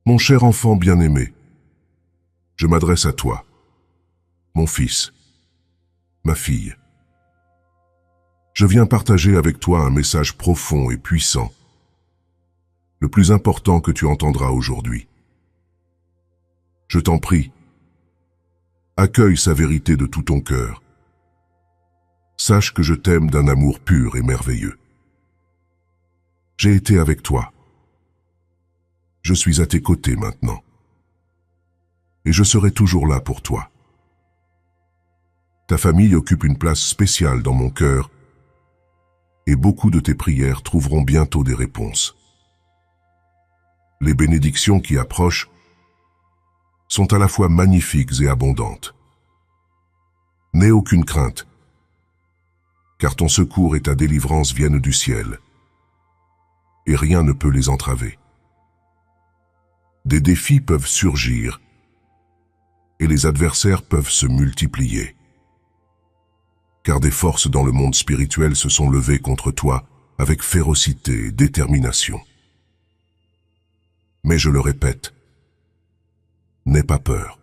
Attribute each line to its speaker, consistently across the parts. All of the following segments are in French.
Speaker 1: Mon cher enfant bien-aimé, je m'adresse à toi, mon fils, ma fille. Je viens partager avec toi un message profond et puissant, le plus important que tu entendras aujourd'hui. Je t'en prie, accueille sa vérité de tout ton cœur. Sache que je t'aime d'un amour pur et merveilleux. J'ai été avec toi. Je suis à tes côtés maintenant. Et je serai toujours là pour toi. Ta famille occupe une place spéciale dans mon cœur et beaucoup de tes prières trouveront bientôt des réponses. Les bénédictions qui approchent sont à la fois magnifiques et abondantes. N'aie aucune crainte, car ton secours et ta délivrance viennent du ciel, et rien ne peut les entraver. Des défis peuvent surgir, et les adversaires peuvent se multiplier. Car des forces dans le monde spirituel se sont levées contre toi avec férocité et détermination. Mais je le répète, n'aie pas peur.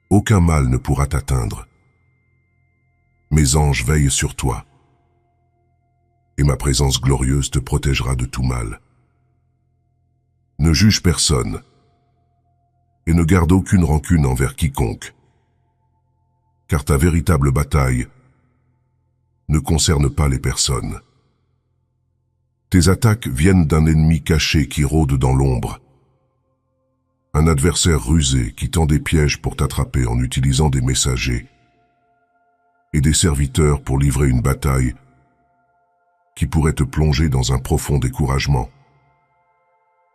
Speaker 1: Aucun mal ne pourra t'atteindre. Mes anges veillent sur toi, et ma présence glorieuse te protégera de tout mal. Ne juge personne, et ne garde aucune rancune envers quiconque, car ta véritable bataille ne concerne pas les personnes. Tes attaques viennent d'un ennemi caché qui rôde dans l'ombre, un adversaire rusé qui tend des pièges pour t'attraper en utilisant des messagers et des serviteurs pour livrer une bataille qui pourrait te plonger dans un profond découragement,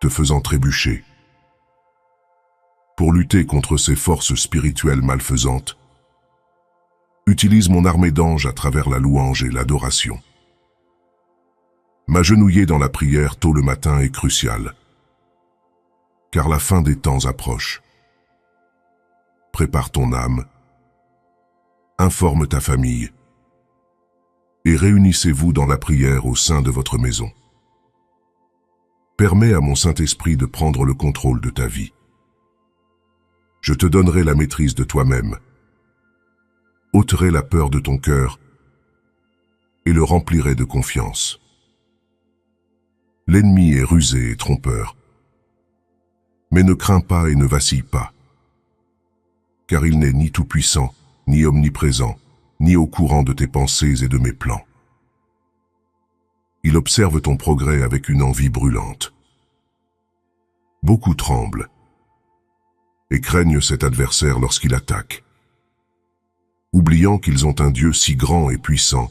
Speaker 1: te faisant trébucher. Pour lutter contre ces forces spirituelles malfaisantes, utilise mon armée d'anges à travers la louange et l'adoration. M'agenouiller dans la prière tôt le matin est crucial, car la fin des temps approche. Prépare ton âme, informe ta famille, et réunissez-vous dans la prière au sein de votre maison. Permets à mon Saint-Esprit de prendre le contrôle de ta vie. Je te donnerai la maîtrise de toi-même, ôterai la peur de ton cœur et le remplirai de confiance. L'ennemi est rusé et trompeur, mais ne crains pas et ne vacille pas, car il n'est ni tout-puissant, ni omniprésent, ni au courant de tes pensées et de mes plans. Il observe ton progrès avec une envie brûlante. Beaucoup tremblent et craignent cet adversaire lorsqu'il attaque, oubliant qu'ils ont un Dieu si grand et puissant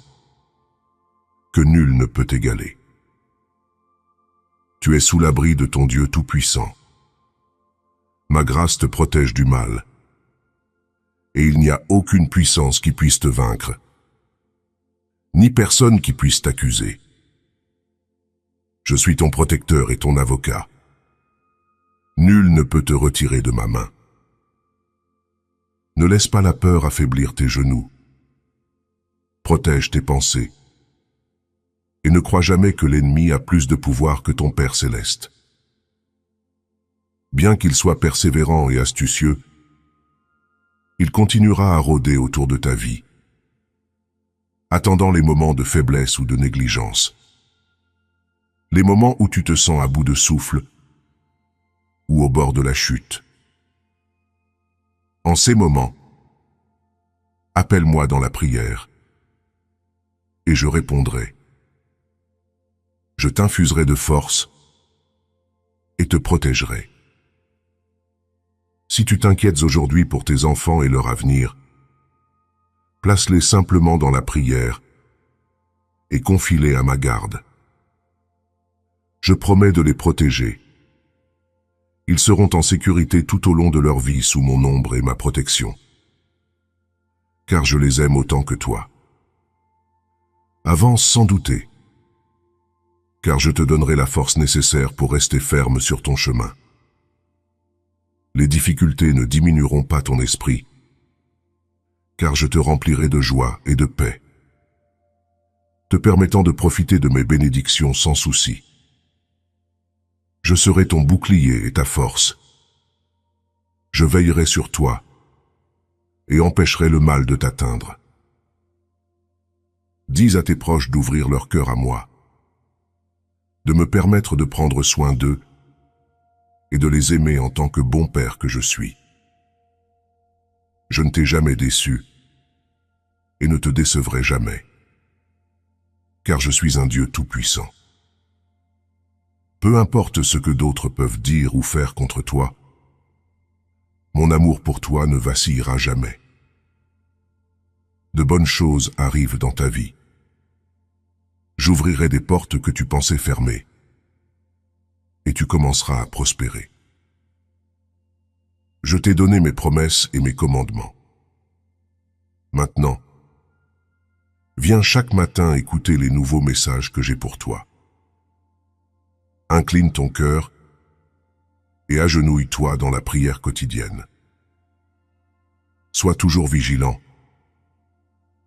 Speaker 1: que nul ne peut égaler. Tu es sous l'abri de ton Dieu tout-puissant. Ma grâce te protège du mal, et il n'y a aucune puissance qui puisse te vaincre, ni personne qui puisse t'accuser. Je suis ton protecteur et ton avocat. Nul ne peut te retirer de ma main. Ne laisse pas la peur affaiblir tes genoux. Protège tes pensées. Et ne crois jamais que l'ennemi a plus de pouvoir que ton Père céleste. Bien qu'il soit persévérant et astucieux, il continuera à rôder autour de ta vie, attendant les moments de faiblesse ou de négligence. Les moments où tu te sens à bout de souffle ou au bord de la chute. En ces moments, appelle-moi dans la prière et je répondrai. Je t'infuserai de force et te protégerai. Si tu t'inquiètes aujourd'hui pour tes enfants et leur avenir, place-les simplement dans la prière et confie-les à ma garde. Je promets de les protéger. Ils seront en sécurité tout au long de leur vie sous mon ombre et ma protection, car je les aime autant que toi. Avance sans douter, car je te donnerai la force nécessaire pour rester ferme sur ton chemin. Les difficultés ne diminueront pas ton esprit, car je te remplirai de joie et de paix, te permettant de profiter de mes bénédictions sans souci. Je serai ton bouclier et ta force. Je veillerai sur toi et empêcherai le mal de t'atteindre. Dis à tes proches d'ouvrir leur cœur à moi, de me permettre de prendre soin d'eux et de les aimer en tant que bon père que je suis. Je ne t'ai jamais déçu et ne te décevrai jamais, car je suis un Dieu tout-puissant. Peu importe ce que d'autres peuvent dire ou faire contre toi, mon amour pour toi ne vacillera jamais. De bonnes choses arrivent dans ta vie. J'ouvrirai des portes que tu pensais fermées, et tu commenceras à prospérer. Je t'ai donné mes promesses et mes commandements. Maintenant, viens chaque matin écouter les nouveaux messages que j'ai pour toi. Incline ton cœur et agenouille-toi dans la prière quotidienne. Sois toujours vigilant,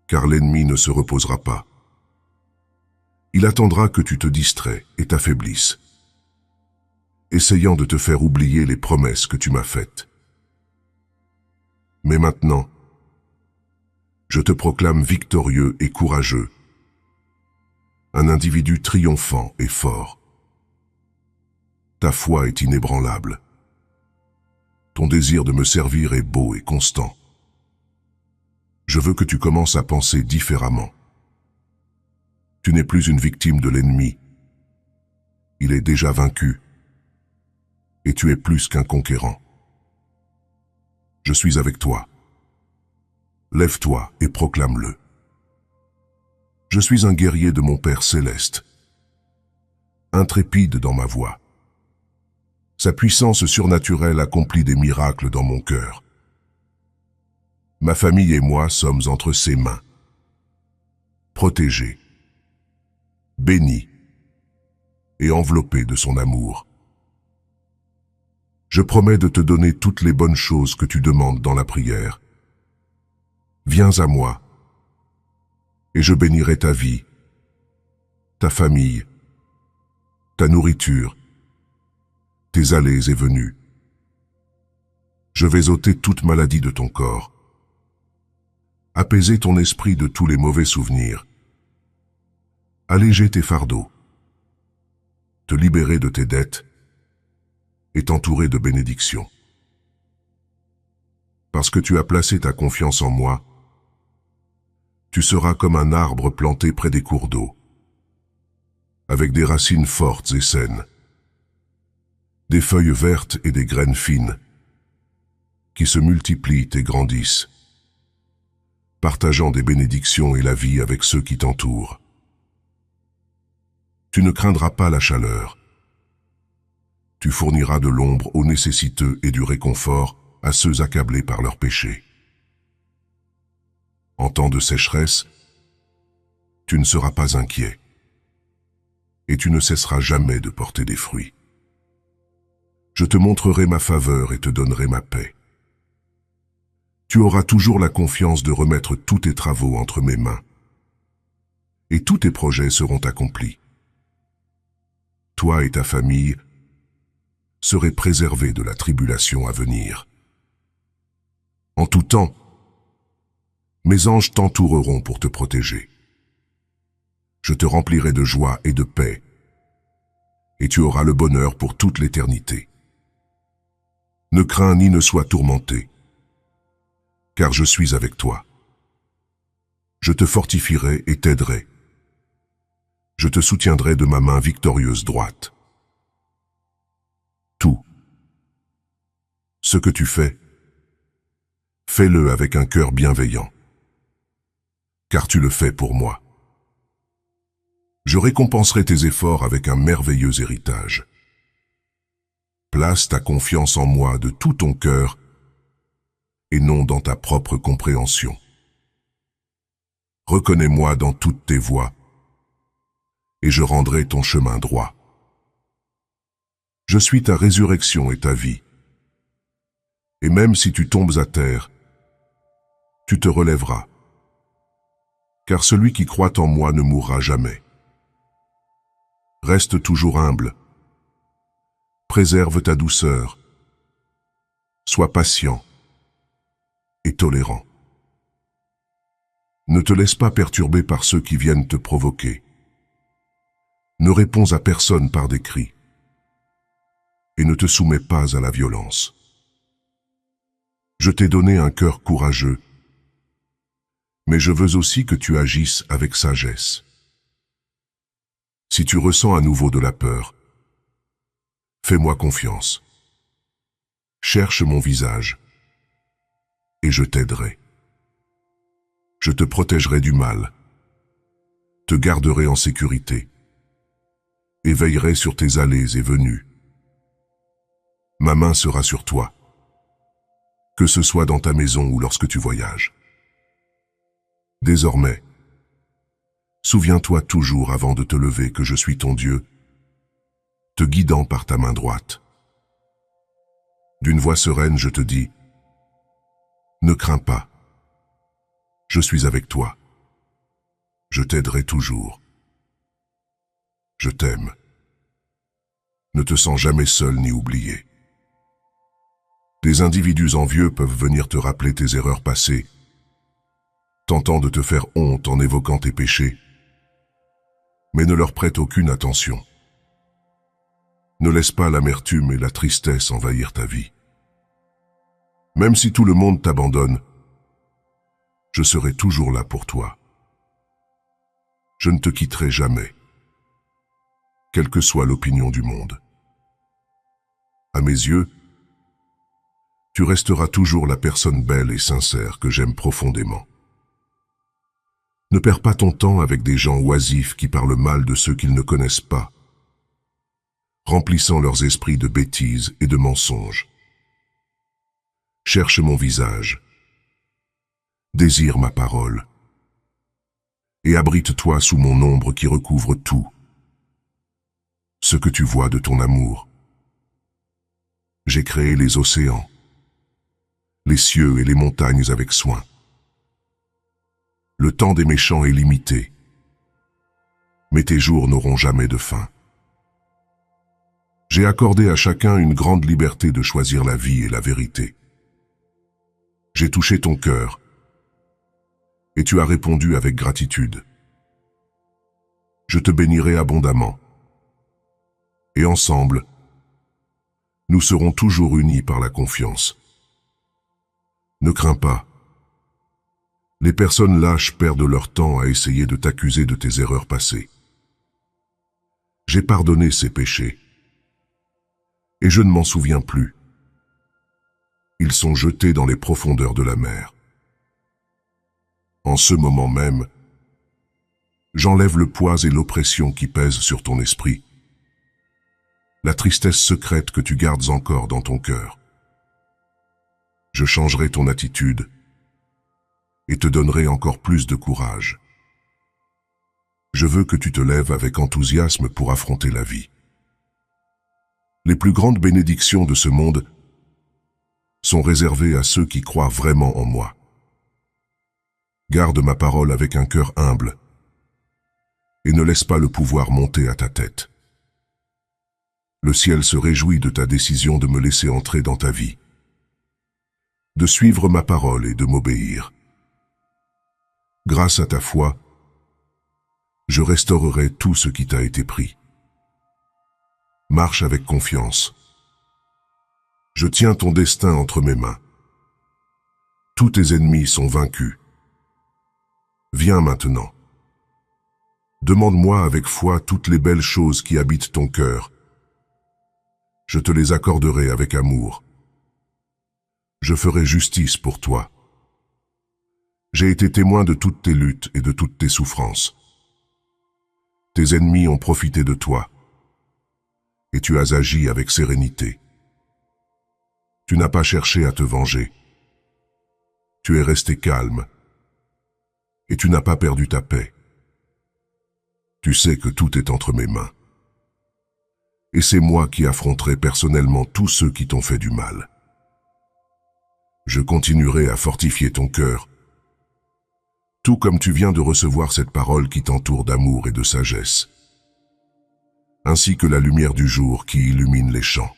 Speaker 1: car l'ennemi ne se reposera pas. Il attendra que tu te distrais et t'affaiblisses, essayant de te faire oublier les promesses que tu m'as faites. Mais maintenant, je te proclame victorieux et courageux, un individu triomphant et fort. Ta foi est inébranlable. Ton désir de me servir est beau et constant. Je veux que tu commences à penser différemment. Tu n'es plus une victime de l'ennemi. Il est déjà vaincu. Et tu es plus qu'un conquérant. Je suis avec toi. Lève-toi et proclame-le. Je suis un guerrier de mon Père céleste, intrépide dans ma voix. Sa puissance surnaturelle accomplit des miracles dans mon cœur. Ma famille et moi sommes entre ses mains, protégés, bénis et enveloppés de son amour. Je promets de te donner toutes les bonnes choses que tu demandes dans la prière. Viens à moi, et je bénirai ta vie, ta famille, ta nourriture, tes allées et venues. Je vais ôter toute maladie de ton corps, apaiser ton esprit de tous les mauvais souvenirs, alléger tes fardeaux, te libérer de tes dettes et t'entourer de bénédictions. Parce que tu as placé ta confiance en moi, tu seras comme un arbre planté près des cours d'eau, avec des racines fortes et saines, des feuilles vertes et des graines fines, qui se multiplient et grandissent, partageant des bénédictions et la vie avec ceux qui t'entourent. Tu ne craindras pas la chaleur. Tu fourniras de l'ombre aux nécessiteux et du réconfort à ceux accablés par leurs péchés. En temps de sécheresse, tu ne seras pas inquiet, et tu ne cesseras jamais de porter des fruits. Je te montrerai ma faveur et te donnerai ma paix. Tu auras toujours la confiance de remettre tous tes travaux entre mes mains, et tous tes projets seront accomplis. Toi et ta famille serez préservés de la tribulation à venir. En tout temps, mes anges t'entoureront pour te protéger. Je te remplirai de joie et de paix, et tu auras le bonheur pour toute l'éternité. Ne crains ni ne sois tourmenté, car je suis avec toi. Je te fortifierai et t'aiderai. Je te soutiendrai de ma main victorieuse droite. Tout ce que tu fais, fais-le avec un cœur bienveillant, car tu le fais pour moi. Je récompenserai tes efforts avec un merveilleux héritage. Place ta confiance en moi de tout ton cœur et non dans ta propre compréhension. Reconnais-moi dans toutes tes voies et je rendrai ton chemin droit. Je suis ta résurrection et ta vie. Et même si tu tombes à terre, tu te relèveras. Car celui qui croit en moi ne mourra jamais. Reste toujours humble. Préserve ta douceur. Sois patient et tolérant. Ne te laisse pas perturber par ceux qui viennent te provoquer. Ne réponds à personne par des cris. Et ne te soumets pas à la violence. Je t'ai donné un cœur courageux, mais je veux aussi que tu agisses avec sagesse. Si tu ressens à nouveau de la peur, fais-moi confiance. Cherche mon visage, et je t'aiderai. Je te protégerai du mal, te garderai en sécurité, et veillerai sur tes allées et venues. Ma main sera sur toi, que ce soit dans ta maison ou lorsque tu voyages. Désormais, souviens-toi toujours avant de te lever que je suis ton Dieu, te guidant par ta main droite. D'une voix sereine, je te dis, ne crains pas, je suis avec toi, je t'aiderai toujours. Je t'aime. Ne te sens jamais seul ni oublié. Des individus envieux peuvent venir te rappeler tes erreurs passées, tentant de te faire honte en évoquant tes péchés, mais ne leur prête aucune attention. Ne laisse pas l'amertume et la tristesse envahir ta vie. Même si tout le monde t'abandonne, je serai toujours là pour toi. Je ne te quitterai jamais, quelle que soit l'opinion du monde. À mes yeux, tu resteras toujours la personne belle et sincère que j'aime profondément. Ne perds pas ton temps avec des gens oisifs qui parlent mal de ceux qu'ils ne connaissent pas, remplissant leurs esprits de bêtises et de mensonges. Cherche mon visage, désire ma parole, et abrite-toi sous mon ombre qui recouvre tout, ce que tu vois de ton amour. J'ai créé les océans, les cieux et les montagnes avec soin. Le temps des méchants est limité, mais tes jours n'auront jamais de fin. J'ai accordé à chacun une grande liberté de choisir la vie et la vérité. J'ai touché ton cœur, et tu as répondu avec gratitude. Je te bénirai abondamment, et ensemble, nous serons toujours unis par la confiance. Ne crains pas. Les personnes lâches perdent leur temps à essayer de t'accuser de tes erreurs passées. J'ai pardonné ces péchés, et je ne m'en souviens plus. Ils sont jetés dans les profondeurs de la mer. En ce moment même, j'enlève le poids et l'oppression qui pèsent sur ton esprit, la tristesse secrète que tu gardes encore dans ton cœur. Je changerai ton attitude et te donnerai encore plus de courage. Je veux que tu te lèves avec enthousiasme pour affronter la vie. Les plus grandes bénédictions de ce monde sont réservées à ceux qui croient vraiment en moi. Garde ma parole avec un cœur humble et ne laisse pas le pouvoir monter à ta tête. Le ciel se réjouit de ta décision de me laisser entrer dans ta vie, de suivre ma parole et de m'obéir. Grâce à ta foi, je restaurerai tout ce qui t'a été pris. Marche avec confiance. Je tiens ton destin entre mes mains. Tous tes ennemis sont vaincus. Viens maintenant. Demande-moi avec foi toutes les belles choses qui habitent ton cœur. Je te les accorderai avec amour. Je ferai justice pour toi. J'ai été témoin de toutes tes luttes et de toutes tes souffrances. Tes ennemis ont profité de toi, et tu as agi avec sérénité. Tu n'as pas cherché à te venger. Tu es resté calme, et tu n'as pas perdu ta paix. Tu sais que tout est entre mes mains. Et c'est moi qui affronterai personnellement tous ceux qui t'ont fait du mal. Je continuerai à fortifier ton cœur, tout comme tu viens de recevoir cette parole qui t'entoure d'amour et de sagesse, ainsi que la lumière du jour qui illumine les champs.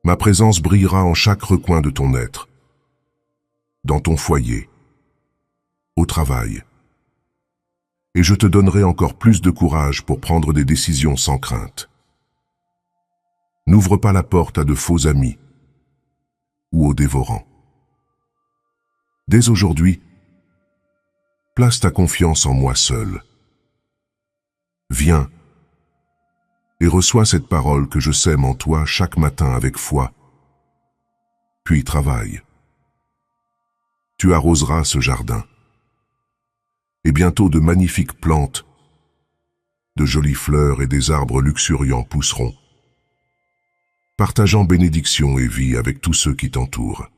Speaker 1: Ma présence brillera en chaque recoin de ton être, dans ton foyer, au travail. Et je te donnerai encore plus de courage pour prendre des décisions sans crainte. N'ouvre pas la porte à de faux amis ou aux dévorants. Dès aujourd'hui, place ta confiance en moi seul. Viens et reçois cette parole que je sème en toi chaque matin avec foi, puis travaille. Tu arroseras ce jardin, et bientôt de magnifiques plantes, de jolies fleurs et des arbres luxuriants pousseront, partageant bénédiction et vie avec tous ceux qui t'entourent.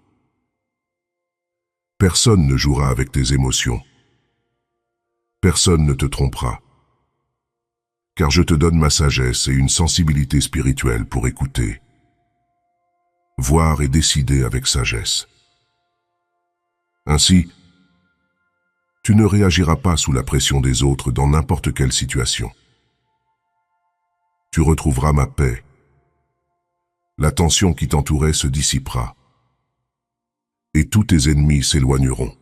Speaker 1: Personne ne jouera avec tes émotions. Personne ne te trompera. Car je te donne ma sagesse et une sensibilité spirituelle pour écouter, voir et décider avec sagesse. Ainsi, tu ne réagiras pas sous la pression des autres dans n'importe quelle situation. Tu retrouveras ma paix. La tension qui t'entourait se dissipera. Et tous tes ennemis s'éloigneront.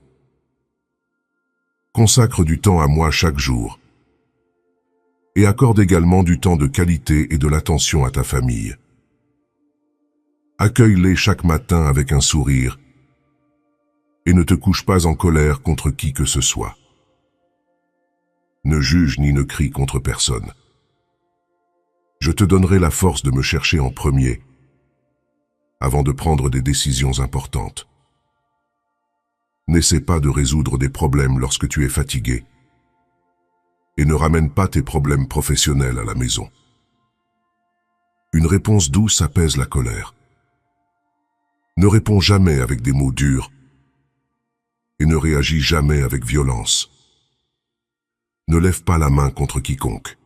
Speaker 1: Consacre du temps à moi chaque jour. Et accorde également du temps de qualité et de l'attention à ta famille. Accueille-les chaque matin avec un sourire et ne te couche pas en colère contre qui que ce soit. Ne juge ni ne crie contre personne. Je te donnerai la force de me chercher en premier avant de prendre des décisions importantes. N'essaie pas de résoudre des problèmes lorsque tu es fatigué. Et ne ramène pas tes problèmes professionnels à la maison. Une réponse douce apaise la colère. Ne réponds jamais avec des mots durs et ne réagis jamais avec violence. Ne lève pas la main contre quiconque.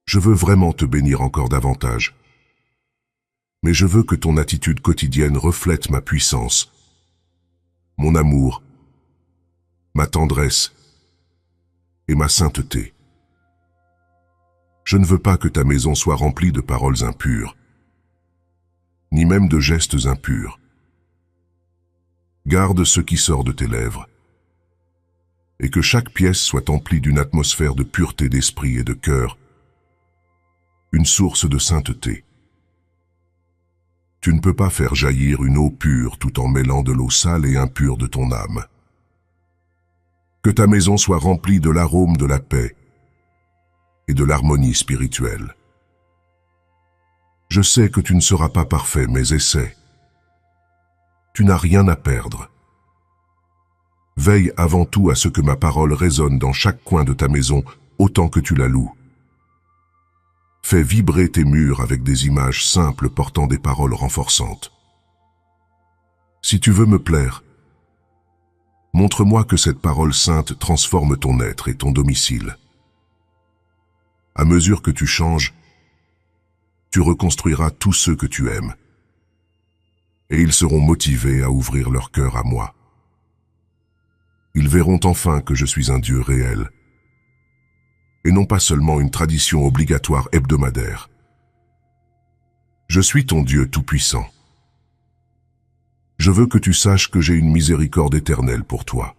Speaker 1: Je veux vraiment te bénir encore davantage, mais je veux que ton attitude quotidienne reflète ma puissance, mon amour, ma tendresse et ma sainteté. Je ne veux pas que ta maison soit remplie de paroles impures, ni même de gestes impurs. Garde ce qui sort de tes lèvres, et que chaque pièce soit emplie d'une atmosphère de pureté d'esprit et de cœur, une source de sainteté. Tu ne peux pas faire jaillir une eau pure tout en mêlant de l'eau sale et impure de ton âme. Que ta maison soit remplie de l'arôme de la paix et de l'harmonie spirituelle. Je sais que tu ne seras pas parfait, mais essaie. Tu n'as rien à perdre. Veille avant tout à ce que ma parole résonne dans chaque coin de ta maison autant que tu la loues. Fais vibrer tes murs avec des images simples portant des paroles renforçantes. Si tu veux me plaire, montre-moi que cette parole sainte transforme ton être et ton domicile. À mesure que tu changes, tu reconstruiras tous ceux que tu aimes. Et ils seront motivés à ouvrir leur cœur à moi. Ils verront enfin que je suis un Dieu réel, et non pas seulement une tradition obligatoire hebdomadaire. Je suis ton Dieu tout-puissant. Je veux que tu saches que j'ai une miséricorde éternelle pour toi.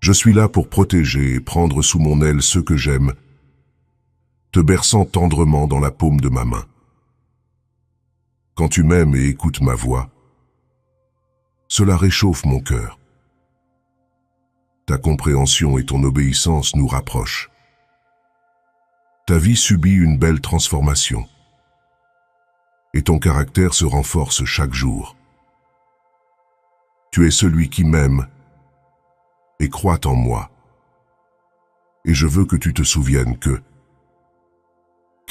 Speaker 1: Je suis là pour protéger et prendre sous mon aile ceux que j'aime, te berçant tendrement dans la paume de ma main. Quand tu m'aimes et écoutes ma voix, cela réchauffe mon cœur. Ta compréhension et ton obéissance nous rapprochent. Ta vie subit une belle transformation, et ton caractère se renforce chaque jour. Tu es celui qui m'aime et croit en moi. Et je veux que tu te souviennes que,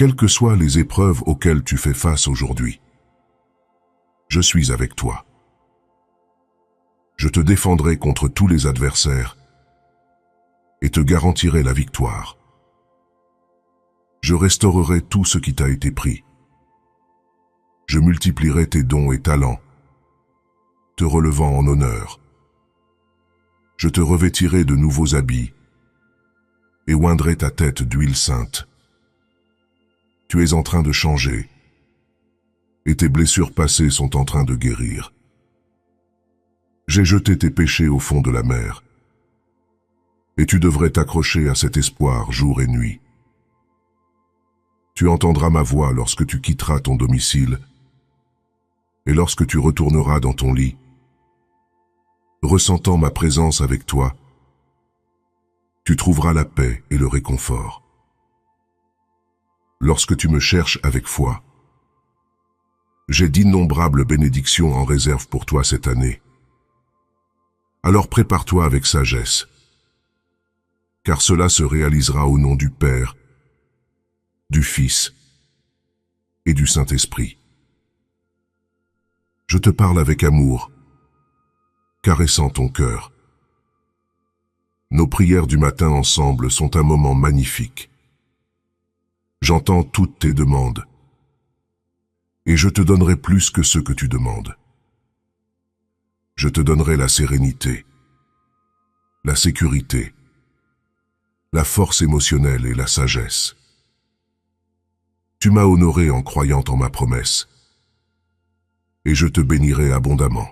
Speaker 1: quelles que soient les épreuves auxquelles tu fais face aujourd'hui, je suis avec toi. Je te défendrai contre tous les adversaires et te garantirai la victoire. Je restaurerai tout ce qui t'a été pris. Je multiplierai tes dons et talents, te relevant en honneur. Je te revêtirai de nouveaux habits et oindrai ta tête d'huile sainte. Tu es en train de changer, et tes blessures passées sont en train de guérir. J'ai jeté tes péchés au fond de la mer, et tu devrais t'accrocher à cet espoir jour et nuit. Tu entendras ma voix lorsque tu quitteras ton domicile, et lorsque tu retourneras dans ton lit, ressentant ma présence avec toi, tu trouveras la paix et le réconfort. Lorsque tu me cherches avec foi, j'ai d'innombrables bénédictions en réserve pour toi cette année. Alors prépare-toi avec sagesse, car cela se réalisera au nom du Père, du Fils et du Saint-Esprit. Je te parle avec amour, caressant ton cœur. Nos prières du matin ensemble sont un moment magnifique. J'entends toutes tes demandes, et je te donnerai plus que ce que tu demandes. Je te donnerai la sérénité, la sécurité, la force émotionnelle et la sagesse. Tu m'as honoré en croyant en ma promesse, et je te bénirai abondamment.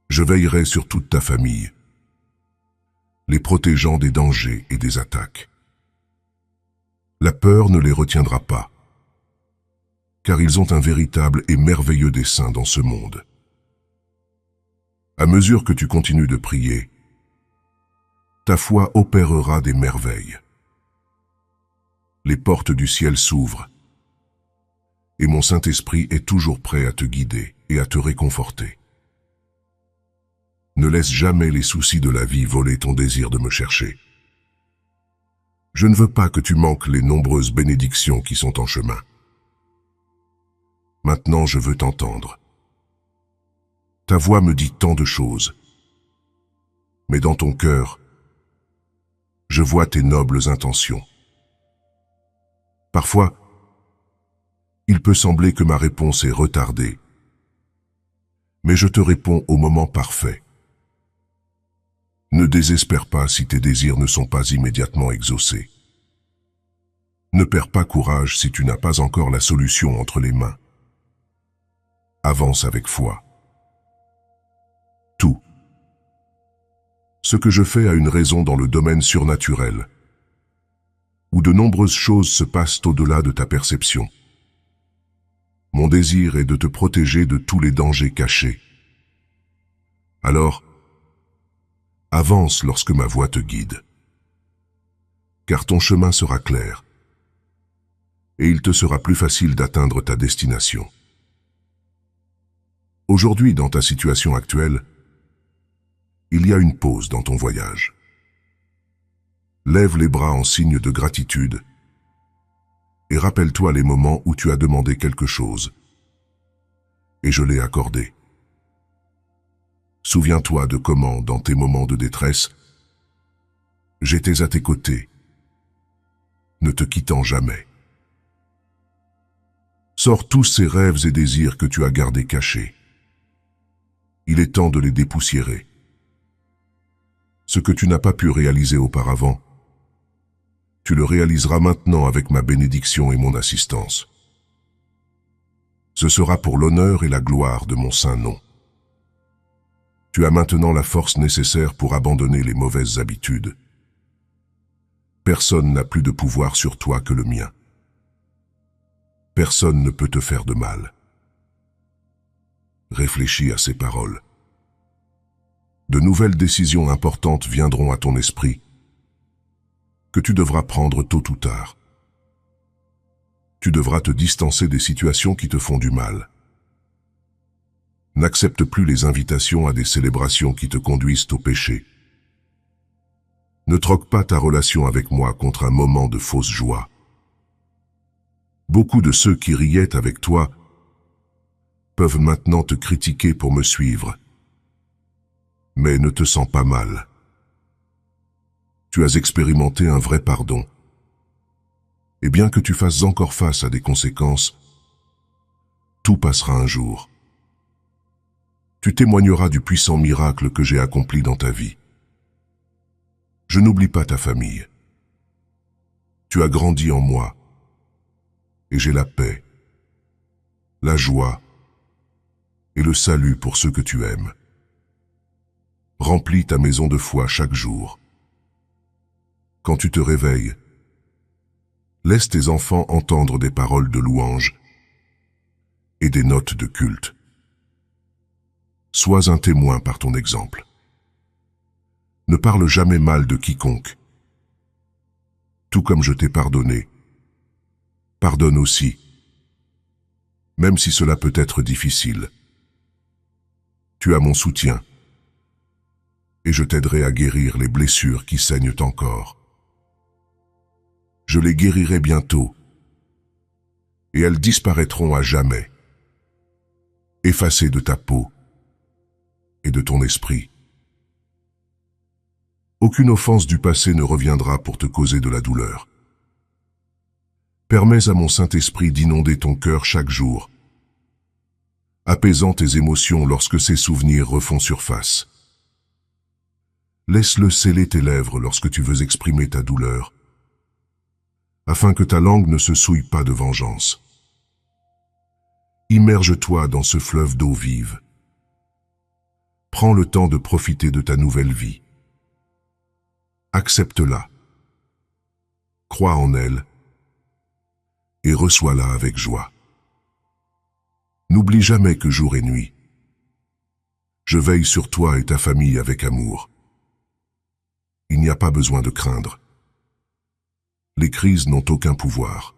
Speaker 1: Je veillerai sur toute ta famille, les protégeant des dangers et des attaques. La peur ne les retiendra pas, car ils ont un véritable et merveilleux dessein dans ce monde. À mesure que tu continues de prier, ta foi opérera des merveilles. Les portes du ciel s'ouvrent, et mon Saint-Esprit est toujours prêt à te guider et à te réconforter. Ne laisse jamais les soucis de la vie voler ton désir de me chercher. Je ne veux pas que tu manques les nombreuses bénédictions qui sont en chemin. Maintenant, je veux t'entendre. Ta voix me dit tant de choses, mais dans ton cœur, je vois tes nobles intentions. Parfois, il peut sembler que ma réponse est retardée, mais je te réponds au moment parfait. Ne désespère pas si tes désirs ne sont pas immédiatement exaucés. Ne perds pas courage si tu n'as pas encore la solution entre les mains. Avance avec foi. Tout ce que je fais a une raison dans le domaine surnaturel, où de nombreuses choses se passent au-delà de ta perception. Mon désir est de te protéger de tous les dangers cachés. Alors, avance lorsque ma voix te guide, car ton chemin sera clair, et il te sera plus facile d'atteindre ta destination. Aujourd'hui, dans ta situation actuelle, il y a une pause dans ton voyage. Lève les bras en signe de gratitude et rappelle-toi les moments où tu as demandé quelque chose et je l'ai accordé. Souviens-toi de comment, dans tes moments de détresse, j'étais à tes côtés, ne te quittant jamais. Sors tous ces rêves et désirs que tu as gardés cachés. Il est temps de les dépoussiérer. Ce que tu n'as pas pu réaliser auparavant, tu le réaliseras maintenant avec ma bénédiction et mon assistance. Ce sera pour l'honneur et la gloire de mon saint nom. Tu as maintenant la force nécessaire pour abandonner les mauvaises habitudes. Personne n'a plus de pouvoir sur toi que le mien. Personne ne peut te faire de mal. Réfléchis à ces paroles. De nouvelles décisions importantes viendront à ton esprit, que tu devras prendre tôt ou tard. Tu devras te distancer des situations qui te font du mal. N'accepte plus les invitations à des célébrations qui te conduisent au péché. Ne troque pas ta relation avec moi contre un moment de fausse joie. Beaucoup de ceux qui riaient avec toi peuvent maintenant te critiquer pour me suivre. Mais ne te sens pas mal. Tu as expérimenté un vrai pardon. Et bien que tu fasses encore face à des conséquences, tout passera un jour. Tu témoigneras du puissant miracle que j'ai accompli dans ta vie. Je n'oublie pas ta famille. Tu as grandi en moi, et j'ai la paix, la joie et le salut pour ceux que tu aimes. Remplis ta maison de foi chaque jour. Quand tu te réveilles, laisse tes enfants entendre des paroles de louange et des notes de culte. Sois un témoin par ton exemple. Ne parle jamais mal de quiconque. Tout comme je t'ai pardonné, pardonne aussi, même si cela peut être difficile. Tu as mon soutien, et je t'aiderai à guérir les blessures qui saignent encore. Je les guérirai bientôt, et elles disparaîtront à jamais, effacées de ta peau et de ton esprit. Aucune offense du passé ne reviendra pour te causer de la douleur. Permets à mon Saint-Esprit d'inonder ton cœur chaque jour, apaisant tes émotions lorsque ces souvenirs refont surface. Laisse-le sceller tes lèvres lorsque tu veux exprimer ta douleur, afin que ta langue ne se souille pas de vengeance. Immerge-toi dans ce fleuve d'eau vive. Prends le temps de profiter de ta nouvelle vie. Accepte-la. Crois en elle et reçois-la avec joie. N'oublie jamais que jour et nuit, je veille sur toi et ta famille avec amour. Il n'y a pas besoin de craindre. Les crises n'ont aucun pouvoir.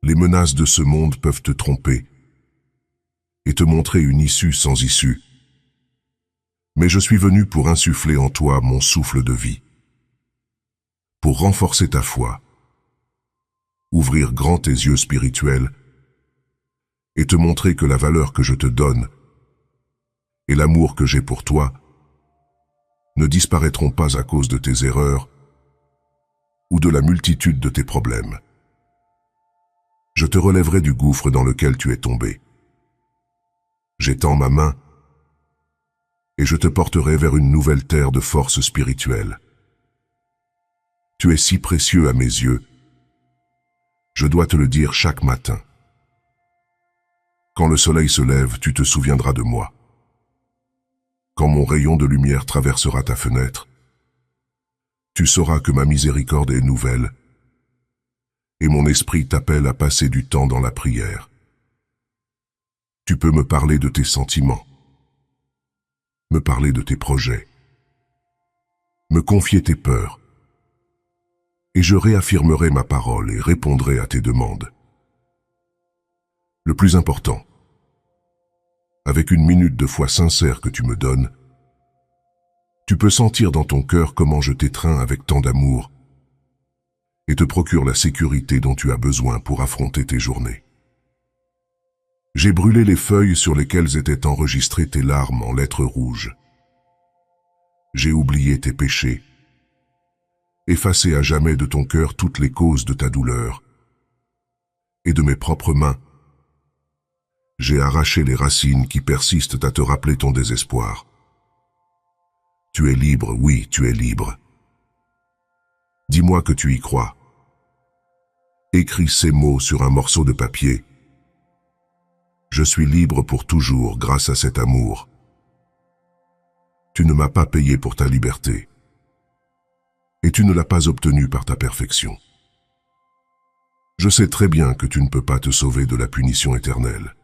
Speaker 1: Les menaces de ce monde peuvent te tromper et te montrer une issue sans issue. Mais je suis venu pour insuffler en toi mon souffle de vie, pour renforcer ta foi, ouvrir grand tes yeux spirituels et te montrer que la valeur que je te donne et l'amour que j'ai pour toi ne disparaîtront pas à cause de tes erreurs ou de la multitude de tes problèmes. Je te relèverai du gouffre dans lequel tu es tombé. J'étends ma main et je te porterai vers une nouvelle terre de force spirituelle. Tu es si précieux à mes yeux, je dois te le dire chaque matin. Quand le soleil se lève, tu te souviendras de moi. Quand mon rayon de lumière traversera ta fenêtre, tu sauras que ma miséricorde est nouvelle, et mon esprit t'appelle à passer du temps dans la prière. Tu peux me parler de tes sentiments, me parler de tes projets, me confier tes peurs, et je réaffirmerai ma parole et répondrai à tes demandes. Le plus important, avec une minute de foi sincère que tu me donnes, tu peux sentir dans ton cœur comment je t'étreins avec tant d'amour et te procure la sécurité dont tu as besoin pour affronter tes journées. J'ai brûlé les feuilles sur lesquelles étaient enregistrées tes larmes en lettres rouges. J'ai oublié tes péchés, effacé à jamais de ton cœur toutes les causes de ta douleur. Et de mes propres mains, j'ai arraché les racines qui persistent à te rappeler ton désespoir. Tu es libre, oui, tu es libre. Dis-moi que tu y crois. Écris ces mots sur un morceau de papier. Je suis libre pour toujours grâce à cet amour. Tu ne m'as pas payé pour ta liberté. Et tu ne l'as pas obtenue par ta perfection. Je sais très bien que tu ne peux pas te sauver de la punition éternelle.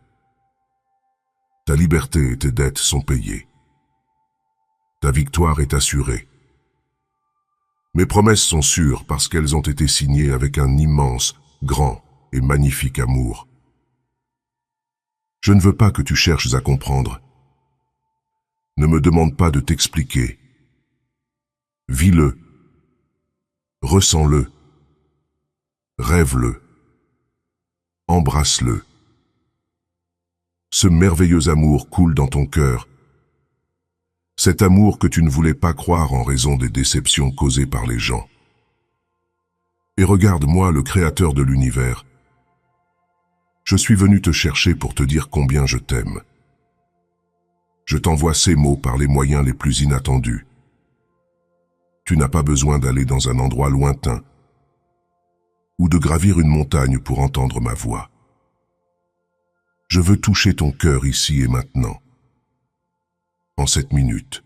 Speaker 1: Ta liberté et tes dettes sont payées. Ta victoire est assurée. Mes promesses sont sûres parce qu'elles ont été signées avec un immense, grand et magnifique amour. Je ne veux pas que tu cherches à comprendre. Ne me demande pas de t'expliquer. Vis-le. Ressens-le. Rêve-le. Embrasse-le. Ce merveilleux amour coule dans ton cœur. Cet amour que tu ne voulais pas croire en raison des déceptions causées par les gens. Et regarde-moi, le Créateur de l'univers. Je suis venu te chercher pour te dire combien je t'aime. Je t'envoie ces mots par les moyens les plus inattendus. Tu n'as pas besoin d'aller dans un endroit lointain ou de gravir une montagne pour entendre ma voix. Je veux toucher ton cœur ici et maintenant. En cette minute,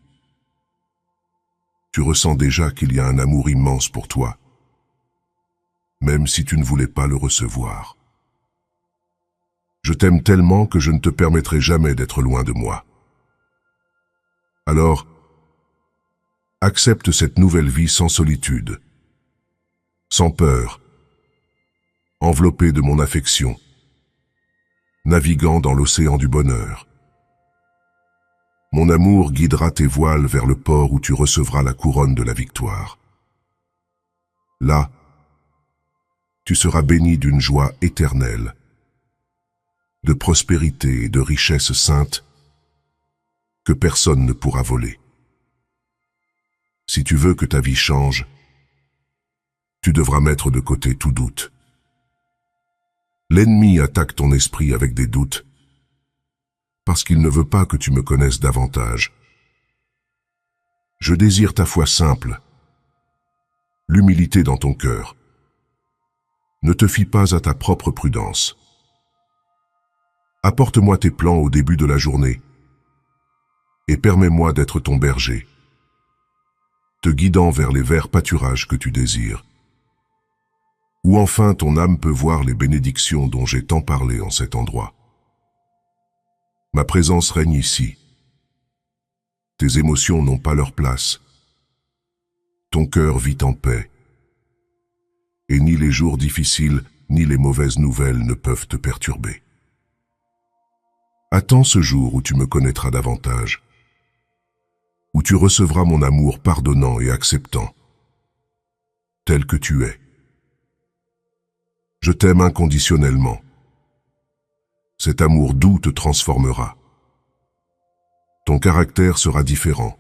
Speaker 1: tu ressens déjà qu'il y a un amour immense pour toi, même si tu ne voulais pas le recevoir. Je t'aime tellement que je ne te permettrai jamais d'être loin de moi. Alors, accepte cette nouvelle vie sans solitude, sans peur, enveloppé de mon affection, naviguant dans l'océan du bonheur. Mon amour guidera tes voiles vers le port où tu recevras la couronne de la victoire. Là, tu seras béni d'une joie éternelle, de prospérité et de richesse sainte que personne ne pourra voler. Si tu veux que ta vie change, tu devras mettre de côté tout doute. L'ennemi attaque ton esprit avec des doutes, parce qu'il ne veut pas que tu me connaisses davantage. Je désire ta foi simple, l'humilité dans ton cœur. Ne te fie pas à ta propre prudence. Apporte-moi tes plans au début de la journée, et permets-moi d'être ton berger, te guidant vers les verts pâturages que tu désires. Où enfin ton âme peut voir les bénédictions dont j'ai tant parlé en cet endroit. Ma présence règne ici. Tes émotions n'ont pas leur place. Ton cœur vit en paix. Et ni les jours difficiles, ni les mauvaises nouvelles ne peuvent te perturber. Attends ce jour où tu me connaîtras davantage, où tu recevras mon amour pardonnant et acceptant, tel que tu es. Je t'aime inconditionnellement. Cet amour doux te transformera. Ton caractère sera différent,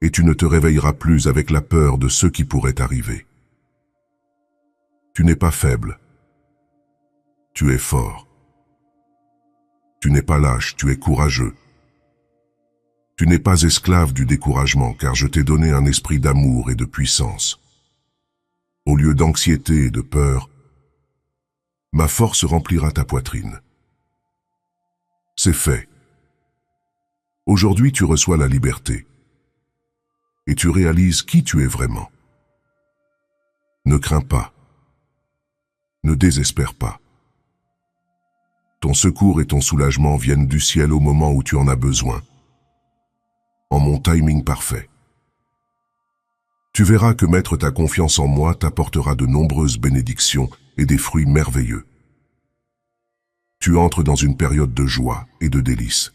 Speaker 1: et tu ne te réveilleras plus avec la peur de ce qui pourrait arriver. Tu n'es pas faible. Tu es fort. Tu n'es pas lâche, tu es courageux. Tu n'es pas esclave du découragement, car je t'ai donné un esprit d'amour et de puissance. Au lieu d'anxiété et de peur, ma force remplira ta poitrine. C'est fait. Aujourd'hui, tu reçois la liberté, et tu réalises qui tu es vraiment. Ne crains pas. Ne désespère pas. Ton secours et ton soulagement viennent du ciel au moment où tu en as besoin, en mon timing parfait. Tu verras que mettre ta confiance en moi t'apportera de nombreuses bénédictions et des fruits merveilleux. Tu entres dans une période de joie et de délices.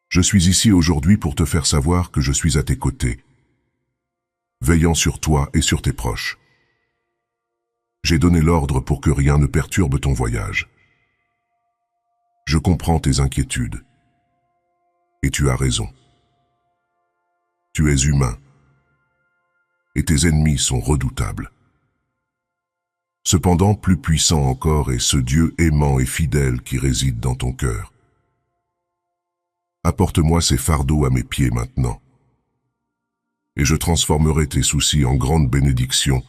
Speaker 1: Je suis ici aujourd'hui pour te faire savoir que je suis à tes côtés, veillant sur toi et sur tes proches. J'ai donné l'ordre pour que rien ne perturbe ton voyage. Je comprends tes inquiétudes. Et tu as raison. Tu es humain. Et tes ennemis sont redoutables. Cependant, plus puissant encore est ce Dieu aimant et fidèle qui réside dans ton cœur. Apporte-moi ces fardeaux à mes pieds maintenant, et je transformerai tes soucis en grandes bénédictions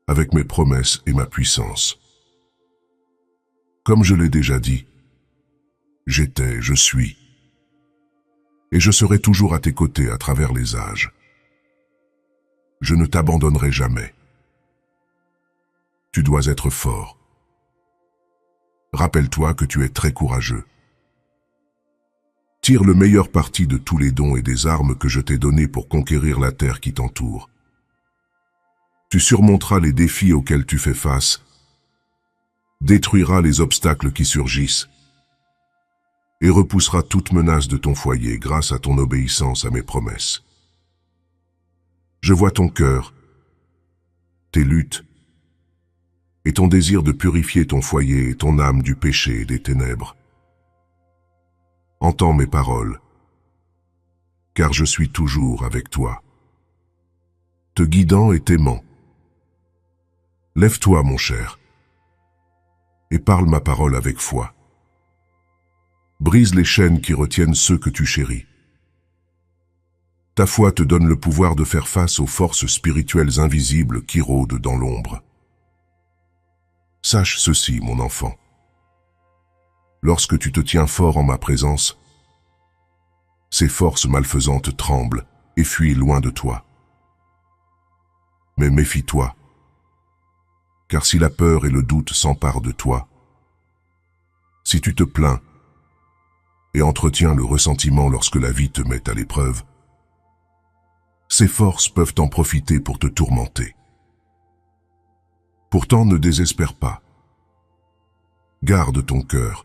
Speaker 1: avec mes promesses et ma puissance. Comme je l'ai déjà dit, j'étais, je suis, et je serai toujours à tes côtés à travers les âges. Je ne t'abandonnerai jamais. Tu dois être fort. Rappelle-toi que tu es très courageux. Tire le meilleur parti de tous les dons et des armes que je t'ai donnés pour conquérir la terre qui t'entoure. Tu surmonteras les défis auxquels tu fais face, détruiras les obstacles qui surgissent, et repousseras toute menace de ton foyer grâce à ton obéissance à mes promesses. Je vois ton cœur, tes luttes, et ton désir de purifier ton foyer et ton âme du péché et des ténèbres. Entends mes paroles, car je suis toujours avec toi, te guidant et t'aimant. Lève-toi, mon cher, et parle ma parole avec foi. Brise les chaînes qui retiennent ceux que tu chéris. Ta foi te donne le pouvoir de faire face aux forces spirituelles invisibles qui rôdent dans l'ombre. Sache ceci, mon enfant. Lorsque tu te tiens fort en ma présence, ces forces malfaisantes tremblent et fuient loin de toi. Mais méfie-toi, car si la peur et le doute s'emparent de toi, si tu te plains et entretiens le ressentiment lorsque la vie te met à l'épreuve, ces forces peuvent en profiter pour te tourmenter. Pourtant, ne désespère pas. Garde ton cœur.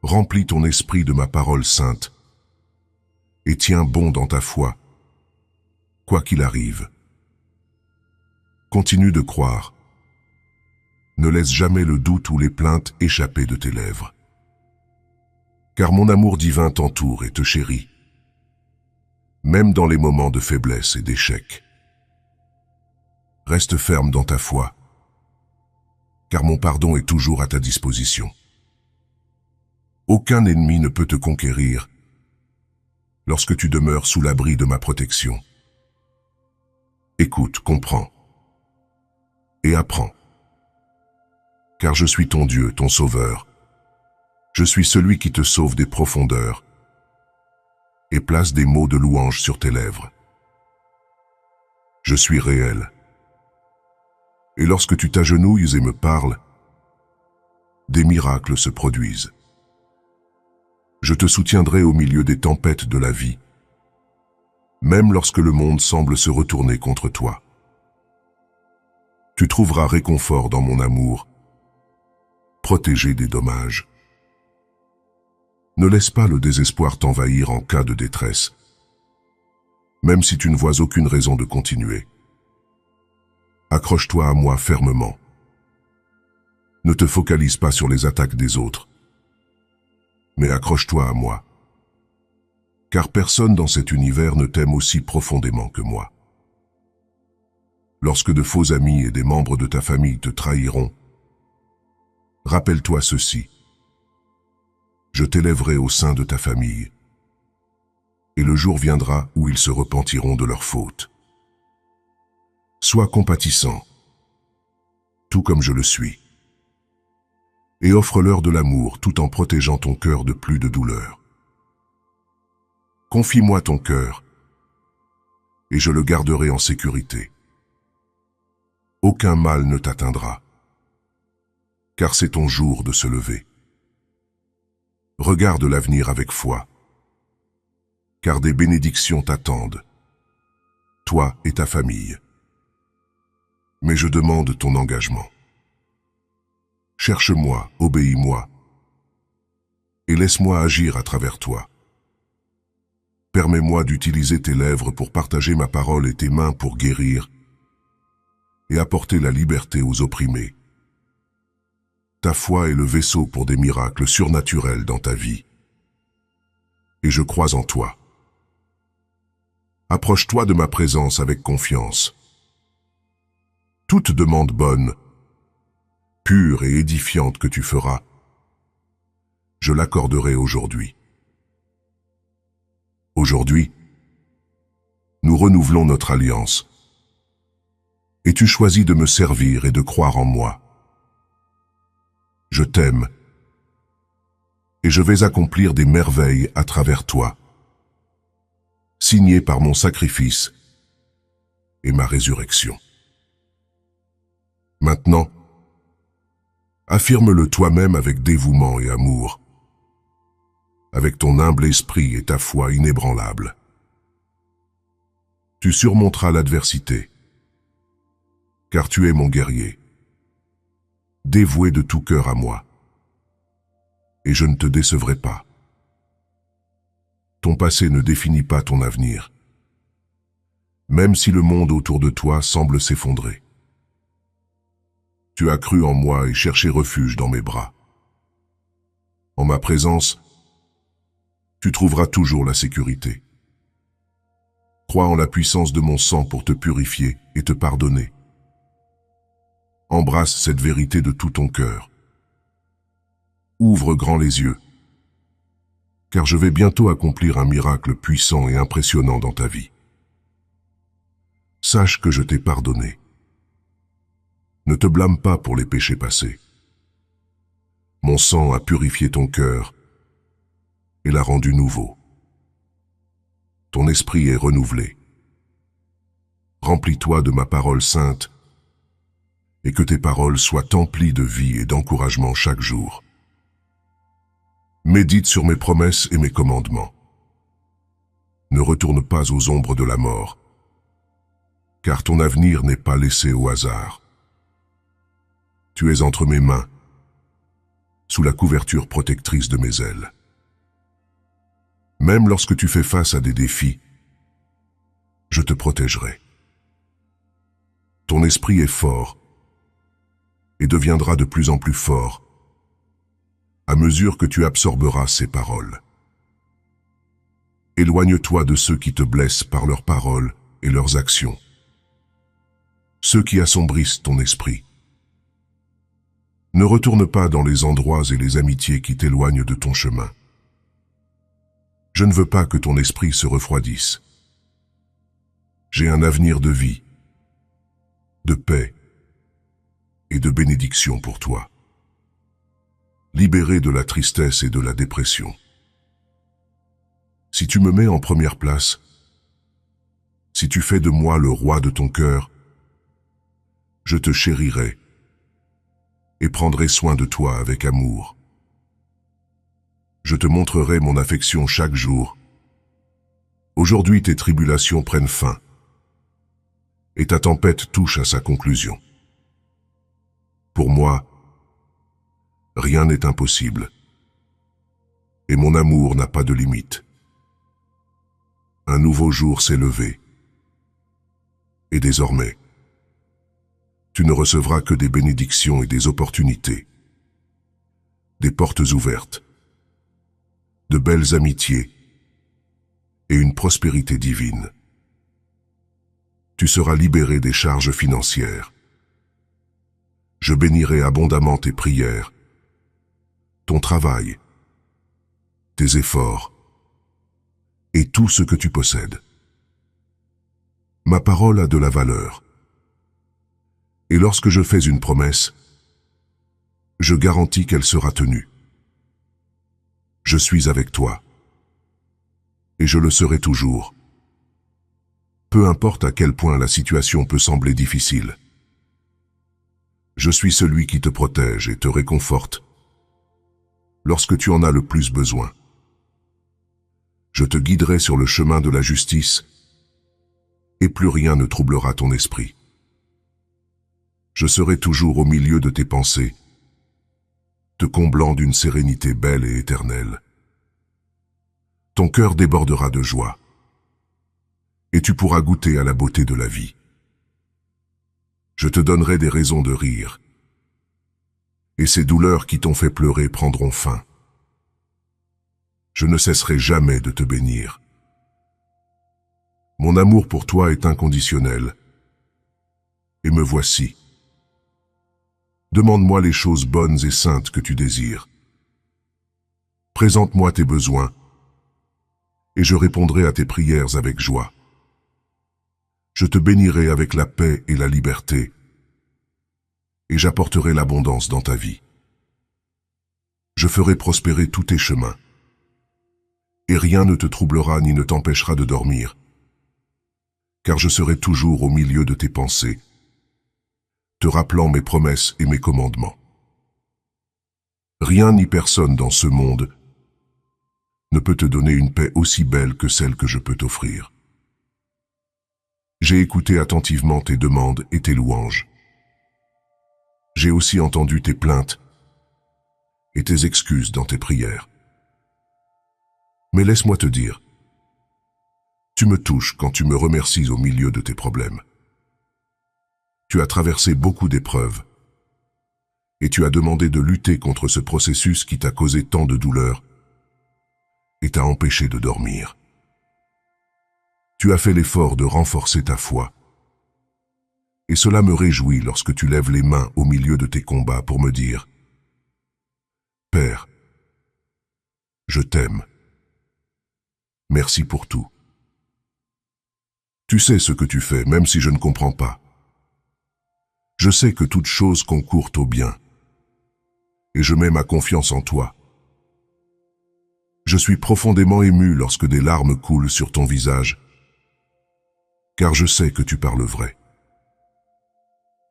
Speaker 1: Remplis ton esprit de ma parole sainte et tiens bon dans ta foi, quoi qu'il arrive. Continue de croire. Ne laisse jamais le doute ou les plaintes échapper de tes lèvres. Car mon amour divin t'entoure et te chérit, même dans les moments de faiblesse et d'échec. Reste ferme dans ta foi, car mon pardon est toujours à ta disposition. Aucun ennemi ne peut te conquérir lorsque tu demeures sous l'abri de ma protection. Écoute, comprends et apprends, car je suis ton Dieu, ton Sauveur. Je suis celui qui te sauve des profondeurs et place des mots de louange sur tes lèvres. Je suis réel. Et lorsque tu t'agenouilles et me parles, des miracles se produisent. Je te soutiendrai au milieu des tempêtes de la vie, même lorsque le monde semble se retourner contre toi. Tu trouveras réconfort dans mon amour, protégé des dommages. Ne laisse pas le désespoir t'envahir en cas de détresse, même si tu ne vois aucune raison de continuer. Accroche-toi à moi fermement. Ne te focalise pas sur les attaques des autres, mais accroche-toi à moi, car personne dans cet univers ne t'aime aussi profondément que moi. Lorsque de faux amis et des membres de ta famille te trahiront, rappelle-toi ceci. Je t'élèverai au sein de ta famille, et le jour viendra où ils se repentiront de leurs fautes. Sois compatissant, tout comme je le suis, et offre-leur de l'amour tout en protégeant ton cœur de plus de douleur. Confie-moi ton cœur, et je le garderai en sécurité. Aucun mal ne t'atteindra, car c'est ton jour de se lever. Regarde l'avenir avec foi, car des bénédictions t'attendent, toi et ta famille. Mais je demande ton engagement. Cherche-moi, obéis-moi, et laisse-moi agir à travers toi. Permets-moi d'utiliser tes lèvres pour partager ma parole et tes mains pour guérir et apporter la liberté aux opprimés. Ta foi est le vaisseau pour des miracles surnaturels dans ta vie. Et je crois en toi. Approche-toi de ma présence avec confiance. Toute demande bonne, pure et édifiante que tu feras, je l'accorderai aujourd'hui. Aujourd'hui, nous renouvelons notre alliance. Et tu choisis de me servir et de croire en moi. Je t'aime, et je vais accomplir des merveilles à travers toi, signées par mon sacrifice et ma résurrection. Maintenant, affirme-le toi-même avec dévouement et amour, avec ton humble esprit et ta foi inébranlable. Tu surmonteras l'adversité, car tu es mon guerrier, dévoué de tout cœur à moi, et je ne te décevrai pas. Ton passé ne définit pas ton avenir, même si le monde autour de toi semble s'effondrer. Tu as cru en moi et cherché refuge dans mes bras. En ma présence, tu trouveras toujours la sécurité. Crois en la puissance de mon sang pour te purifier et te pardonner. Embrasse cette vérité de tout ton cœur. Ouvre grand les yeux, car je vais bientôt accomplir un miracle puissant et impressionnant dans ta vie. Sache que je t'ai pardonné. Ne te blâme pas pour les péchés passés. Mon sang a purifié ton cœur et l'a rendu nouveau. Ton esprit est renouvelé. Remplis-toi de ma parole sainte et que tes paroles soient emplies de vie et d'encouragement chaque jour. Médite sur mes promesses et mes commandements. Ne retourne pas aux ombres de la mort, car ton avenir n'est pas laissé au hasard. Tu es entre mes mains, sous la couverture protectrice de mes ailes. Même lorsque tu fais face à des défis, je te protégerai. Ton esprit est fort et deviendra de plus en plus fort à mesure que tu absorberas ces paroles. Éloigne-toi de ceux qui te blessent par leurs paroles et leurs actions, ceux qui assombrissent ton esprit. Ne retourne pas dans les endroits et les amitiés qui t'éloignent de ton chemin. Je ne veux pas que ton esprit se refroidisse. J'ai un avenir de vie, de paix et de bénédiction pour toi. Libéré de la tristesse et de la dépression. Si tu me mets en première place, si tu fais de moi le roi de ton cœur, je te chérirai et prendrai soin de toi avec amour. Je te montrerai mon affection chaque jour. Aujourd'hui tes tribulations prennent fin et ta tempête touche à sa conclusion. Pour moi, rien n'est impossible et mon amour n'a pas de limite. Un nouveau jour s'est levé et désormais, tu ne recevras que des bénédictions et des opportunités, des portes ouvertes, de belles amitiés et une prospérité divine. Tu seras libéré des charges financières. Je bénirai abondamment tes prières, ton travail, tes efforts et tout ce que tu possèdes. Ma parole a de la valeur. Et lorsque je fais une promesse, je garantis qu'elle sera tenue. Je suis avec toi. Et je le serai toujours. Peu importe à quel point la situation peut sembler difficile. Je suis celui qui te protège et te réconforte lorsque tu en as le plus besoin. Je te guiderai sur le chemin de la justice et plus rien ne troublera ton esprit. Je serai toujours au milieu de tes pensées, te comblant d'une sérénité belle et éternelle. Ton cœur débordera de joie, et tu pourras goûter à la beauté de la vie. Je te donnerai des raisons de rire, et ces douleurs qui t'ont fait pleurer prendront fin. Je ne cesserai jamais de te bénir. Mon amour pour toi est inconditionnel, et me voici. Demande-moi les choses bonnes et saintes que tu désires. Présente-moi tes besoins, et je répondrai à tes prières avec joie. Je te bénirai avec la paix et la liberté, et j'apporterai l'abondance dans ta vie. Je ferai prospérer tous tes chemins, et rien ne te troublera ni ne t'empêchera de dormir, car je serai toujours au milieu de tes pensées, te rappelant mes promesses et mes commandements. Rien ni personne dans ce monde ne peut te donner une paix aussi belle que celle que je peux t'offrir. J'ai écouté attentivement tes demandes et tes louanges. J'ai aussi entendu tes plaintes et tes excuses dans tes prières. Mais laisse-moi te dire, tu me touches quand tu me remercies au milieu de tes problèmes. Tu as traversé beaucoup d'épreuves et tu as demandé de lutter contre ce processus qui t'a causé tant de douleur et t'a empêché de dormir. Tu as fait l'effort de renforcer ta foi. Et cela me réjouit lorsque tu lèves les mains au milieu de tes combats pour me dire « Père, je t'aime. Merci pour tout. Tu sais ce que tu fais, même si je ne comprends pas. Je sais que toute chose concourt au bien, et je mets ma confiance en toi. Je suis profondément ému lorsque des larmes coulent sur ton visage, car je sais que tu parles vrai.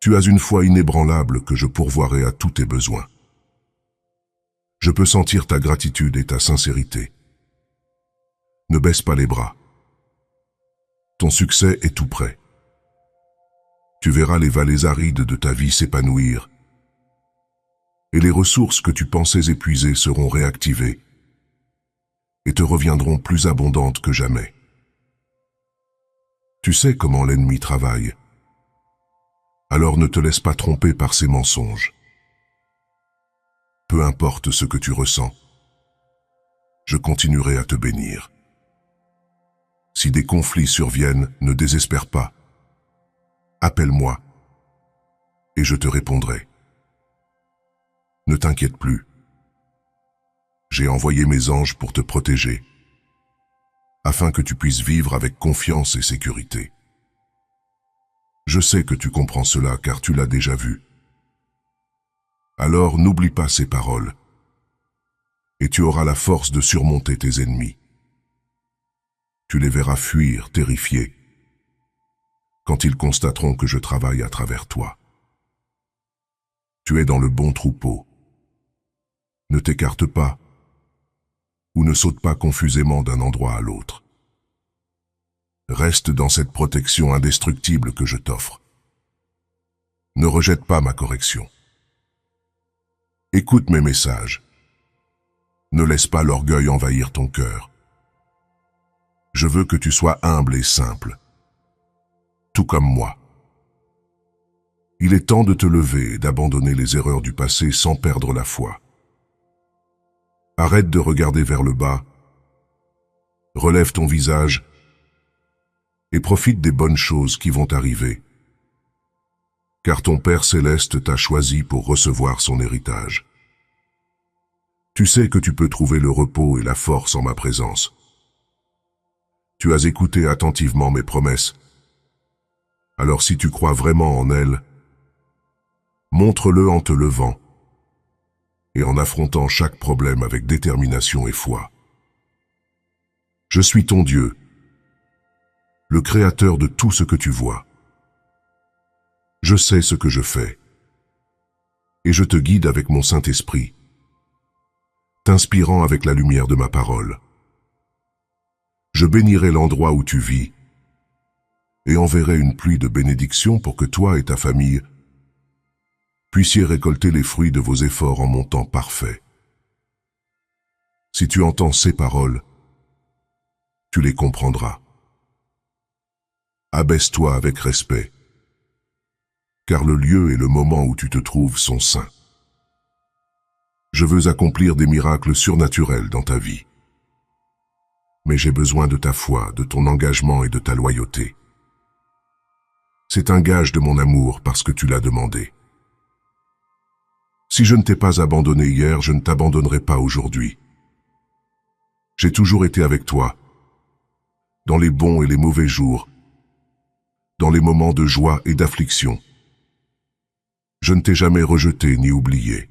Speaker 1: Tu as une foi inébranlable que je pourvoirai à tous tes besoins. Je peux sentir ta gratitude et ta sincérité. Ne baisse pas les bras. Ton succès est tout près. Tu verras les vallées arides de ta vie s'épanouir, et les ressources que tu pensais épuisées seront réactivées et te reviendront plus abondantes que jamais. Tu sais comment l'ennemi travaille, alors ne te laisse pas tromper par ses mensonges. Peu importe ce que tu ressens, je continuerai à te bénir. Si des conflits surviennent, ne désespère pas. Appelle-moi et je te répondrai. Ne t'inquiète plus. J'ai envoyé mes anges pour te protéger, afin que tu puisses vivre avec confiance et sécurité. Je sais que tu comprends cela car tu l'as déjà vu. Alors n'oublie pas ces paroles, et tu auras la force de surmonter tes ennemis. Tu les verras fuir, terrifiés, quand ils constateront que je travaille à travers toi. Tu es dans le bon troupeau. Ne t'écarte pas, ou ne saute pas confusément d'un endroit à l'autre. Reste dans cette protection indestructible que je t'offre. Ne rejette pas ma correction. Écoute mes messages. Ne laisse pas l'orgueil envahir ton cœur. Je veux que tu sois humble et simple, tout comme moi. Il est temps de te lever et d'abandonner les erreurs du passé sans perdre la foi. Arrête de regarder vers le bas, relève ton visage et profite des bonnes choses qui vont arriver, car ton Père Céleste t'a choisi pour recevoir son héritage. Tu sais que tu peux trouver le repos et la force en ma présence. Tu as écouté attentivement mes promesses. Alors si tu crois vraiment en elles, montre-le en te levant et en affrontant chaque problème avec détermination et foi. Je suis ton Dieu, le créateur de tout ce que tu vois. Je sais ce que je fais, et je te guide avec mon Saint-Esprit, t'inspirant avec la lumière de ma parole. Je bénirai l'endroit où tu vis, et enverrai une pluie de bénédictions pour que toi et ta famille puissiez récolter les fruits de vos efforts en mon temps parfait. Si tu entends ces paroles, tu les comprendras. Abaisse-toi avec respect, car le lieu et le moment où tu te trouves sont saints. Je veux accomplir des miracles surnaturels dans ta vie. Mais j'ai besoin de ta foi, de ton engagement et de ta loyauté. C'est un gage de mon amour parce que tu l'as demandé. Si je ne t'ai pas abandonné hier, je ne t'abandonnerai pas aujourd'hui. J'ai toujours été avec toi, dans les bons et les mauvais jours, dans les moments de joie et d'affliction. Je ne t'ai jamais rejeté ni oublié.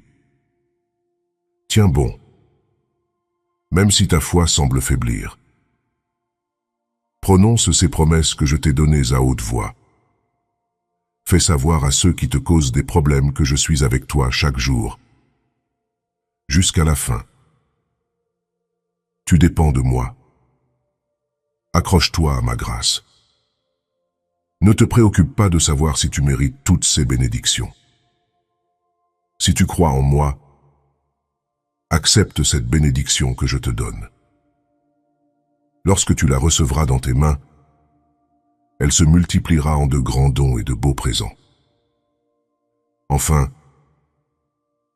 Speaker 1: Tiens bon, même si ta foi semble faiblir. Prononce ces promesses que je t'ai données à haute voix. Fais savoir à ceux qui te causent des problèmes que je suis avec toi chaque jour, jusqu'à la fin. Tu dépends de moi. Accroche-toi à ma grâce. Ne te préoccupe pas de savoir si tu mérites toutes ces bénédictions. Si tu crois en moi, accepte cette bénédiction que je te donne. Lorsque tu la recevras dans tes mains, elle se multipliera en de grands dons et de beaux présents. Enfin,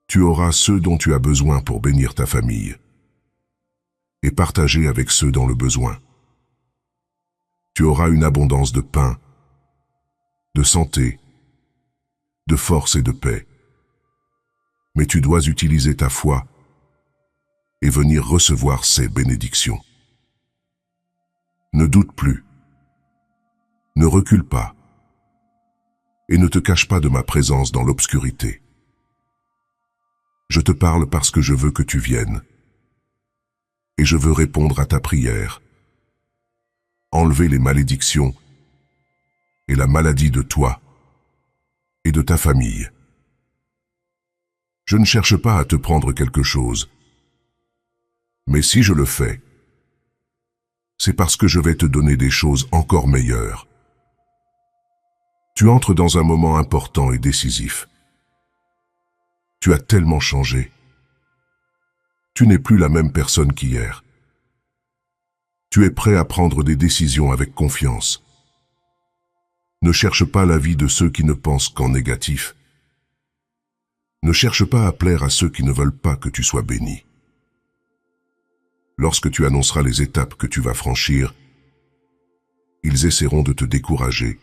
Speaker 1: tu auras ceux dont tu as besoin pour bénir ta famille et partager avec ceux dans le besoin. Tu auras une abondance de pain, de santé, de force et de paix. Mais tu dois utiliser ta foi et venir recevoir ces bénédictions. Ne doute plus. Ne recule pas. Et ne te cache pas de ma présence dans l'obscurité. Je te parle parce que je veux que tu viennes. Et je veux répondre à ta prière. Enlever les malédictions et la maladie de toi et de ta famille. Je ne cherche pas à te prendre quelque chose. Mais si je le fais, c'est parce que je vais te donner des choses encore meilleures. Tu entres dans un moment important et décisif. Tu as tellement changé. Tu n'es plus la même personne qu'hier. Tu es prêt à prendre des décisions avec confiance. Ne cherche pas l'avis de ceux qui ne pensent qu'en négatif. Ne cherche pas à plaire à ceux qui ne veulent pas que tu sois béni. Lorsque tu annonceras les étapes que tu vas franchir, ils essaieront de te décourager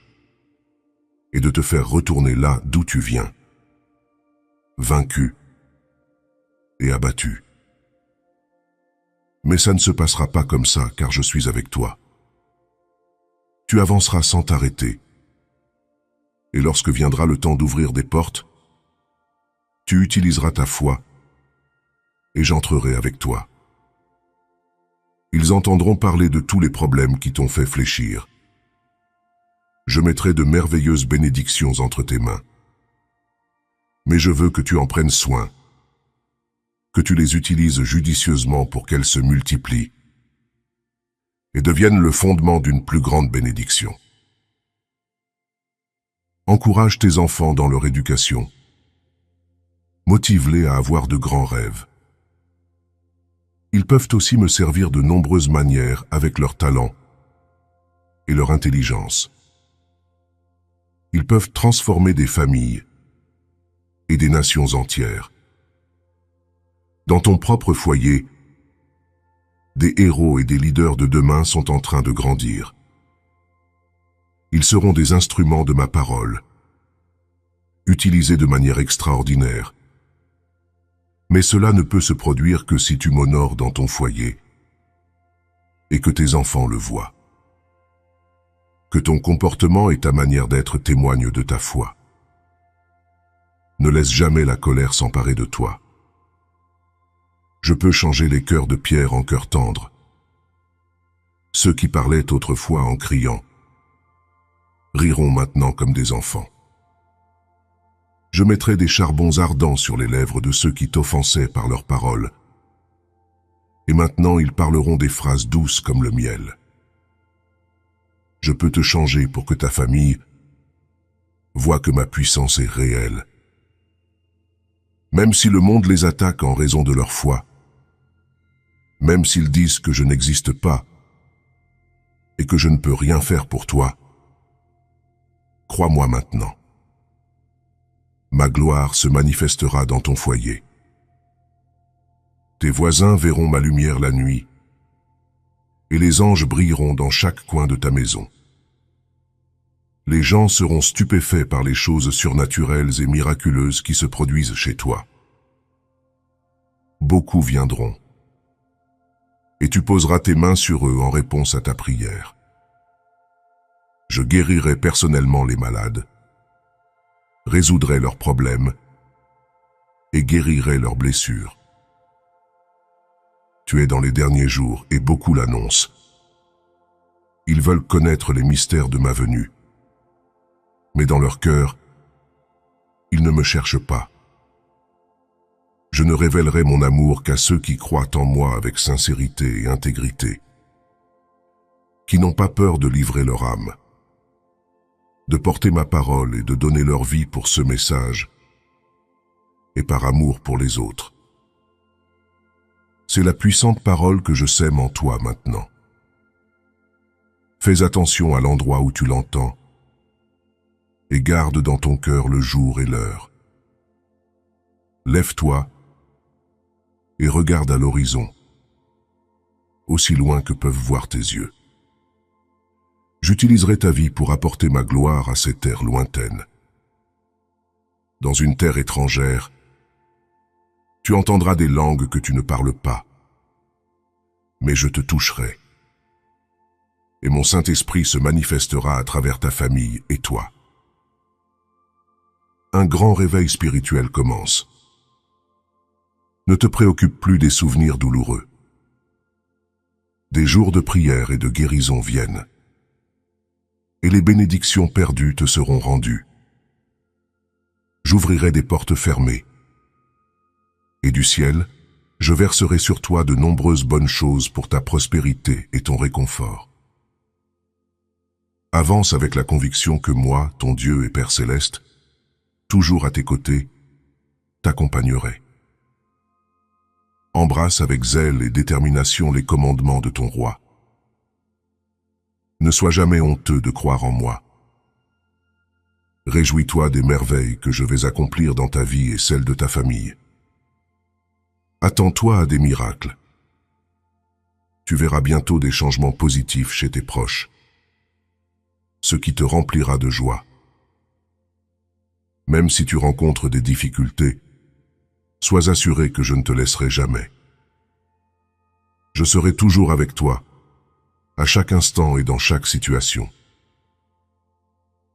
Speaker 1: et de te faire retourner là d'où tu viens, vaincu et abattu. Mais ça ne se passera pas comme ça car je suis avec toi. Tu avanceras sans t'arrêter. Et lorsque viendra le temps d'ouvrir des portes, tu utiliseras ta foi et j'entrerai avec toi. Ils entendront parler de tous les problèmes qui t'ont fait fléchir. Je mettrai de merveilleuses bénédictions entre tes mains. Mais je veux que tu en prennes soin, que tu les utilises judicieusement pour qu'elles se multiplient et deviennent le fondement d'une plus grande bénédiction. Encourage tes enfants dans leur éducation. Motive-les à avoir de grands rêves. Ils peuvent aussi me servir de nombreuses manières avec leur talent et leur intelligence. Ils peuvent transformer des familles et des nations entières. Dans ton propre foyer, des héros et des leaders de demain sont en train de grandir. Ils seront des instruments de ma parole, utilisés de manière extraordinaire. Mais cela ne peut se produire que si tu m'honores dans ton foyer et que tes enfants le voient. Que ton comportement et ta manière d'être témoignent de ta foi. Ne laisse jamais la colère s'emparer de toi. Je peux changer les cœurs de pierre en cœurs tendres. Ceux qui parlaient autrefois en criant riront maintenant comme des enfants. Je mettrai des charbons ardents sur les lèvres de ceux qui t'offensaient par leurs paroles. Et maintenant ils parleront des phrases douces comme le miel. Je peux te changer pour que ta famille voit que ma puissance est réelle. Même si le monde les attaque en raison de leur foi, même s'ils disent que je n'existe pas et que je ne peux rien faire pour toi, crois-moi maintenant. Ma gloire se manifestera dans ton foyer. Tes voisins verront ma lumière la nuit, et les anges brilleront dans chaque coin de ta maison. Les gens seront stupéfaits par les choses surnaturelles et miraculeuses qui se produisent chez toi. Beaucoup viendront, et tu poseras tes mains sur eux en réponse à ta prière. Je guérirai personnellement les malades, résoudrai leurs problèmes et guérirai leurs blessures. Tu es dans les derniers jours et beaucoup l'annoncent. Ils veulent connaître les mystères de ma venue. Mais dans leur cœur, ils ne me cherchent pas. Je ne révélerai mon amour qu'à ceux qui croient en moi avec sincérité et intégrité, qui n'ont pas peur de livrer leur âme, de porter ma parole et de donner leur vie pour ce message, et par amour pour les autres. C'est la puissante parole que je sème en toi maintenant. Fais attention à l'endroit où tu l'entends, et garde dans ton cœur le jour et l'heure. Lève-toi et regarde à l'horizon, aussi loin que peuvent voir tes yeux. J'utiliserai ta vie pour apporter ma gloire à ces terres lointaines. Dans une terre étrangère, tu entendras des langues que tu ne parles pas, mais je te toucherai, et mon Saint-Esprit se manifestera à travers ta famille et toi. un grand réveil spirituel commence. Ne te préoccupe plus des souvenirs douloureux. Des jours de prière et de guérison viennent. Et les bénédictions perdues te seront rendues. J'ouvrirai des portes fermées. Et du ciel, je verserai sur toi de nombreuses bonnes choses pour ta prospérité et ton réconfort. Avance avec la conviction que moi, ton Dieu et Père céleste, toujours à tes côtés, t'accompagnerai. Embrasse avec zèle et détermination les commandements de ton roi. Ne sois jamais honteux de croire en moi. Réjouis-toi des merveilles que je vais accomplir dans ta vie et celle de ta famille. Attends-toi à des miracles. Tu verras bientôt des changements positifs chez tes proches, ce qui te remplira de joie. Même si tu rencontres des difficultés, sois assuré que je ne te laisserai jamais. Je serai toujours avec toi, à chaque instant et dans chaque situation.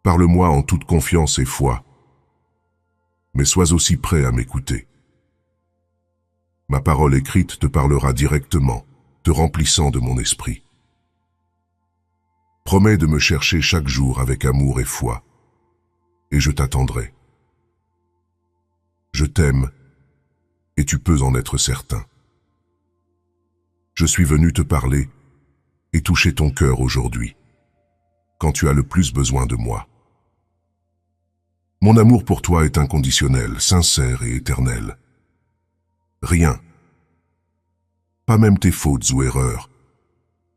Speaker 1: Parle-moi en toute confiance et foi, mais sois aussi prêt à m'écouter. Ma parole écrite te parlera directement, te remplissant de mon esprit. Promets de me chercher chaque jour avec amour et foi, et je t'attendrai. Je t'aime, et tu peux en être certain. Je suis venu te parler et toucher ton cœur aujourd'hui, quand tu as le plus besoin de moi. Mon amour pour toi est inconditionnel, sincère et éternel. Rien, pas même tes fautes ou erreurs,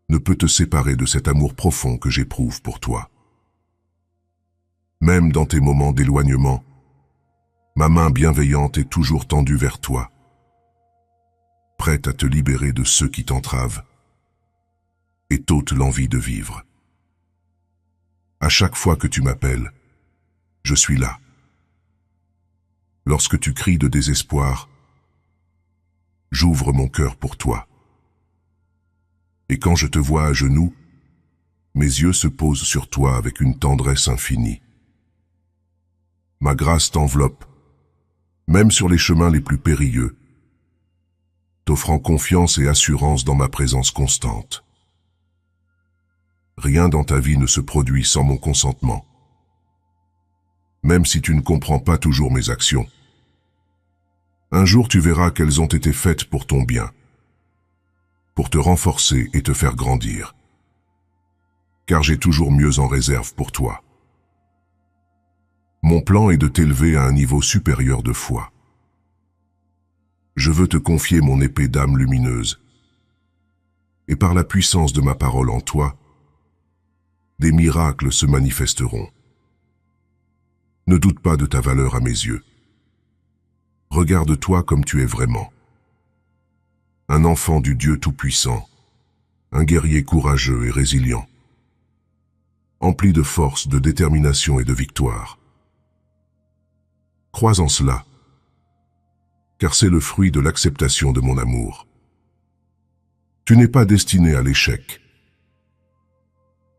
Speaker 1: ne peut te séparer de cet amour profond que j'éprouve pour toi. Même dans tes moments d'éloignement, ma main bienveillante est toujours tendue vers toi, prête à te libérer de ceux qui t'entravent et t'ôtent l'envie de vivre. À chaque fois que tu m'appelles, je suis là. Lorsque tu cries de désespoir, j'ouvre mon cœur pour toi. Et quand je te vois à genoux, mes yeux se posent sur toi avec une tendresse infinie. Ma grâce t'enveloppe, même sur les chemins les plus périlleux, t'offrant confiance et assurance dans ma présence constante. Rien dans ta vie ne se produit sans mon consentement. Même si tu ne comprends pas toujours mes actions, un jour tu verras qu'elles ont été faites pour ton bien, pour te renforcer et te faire grandir. Car j'ai toujours mieux en réserve pour toi. Mon plan est de t'élever à un niveau supérieur de foi. Je veux te confier mon épée d'âme lumineuse. Et par la puissance de ma parole en toi, des miracles se manifesteront. Ne doute pas de ta valeur à mes yeux. Regarde-toi comme tu es vraiment. Un enfant du Dieu Tout-Puissant, un guerrier courageux et résilient, empli de force, de détermination et de victoire. Crois en cela, car c'est le fruit de l'acceptation de mon amour. Tu n'es pas destiné à l'échec.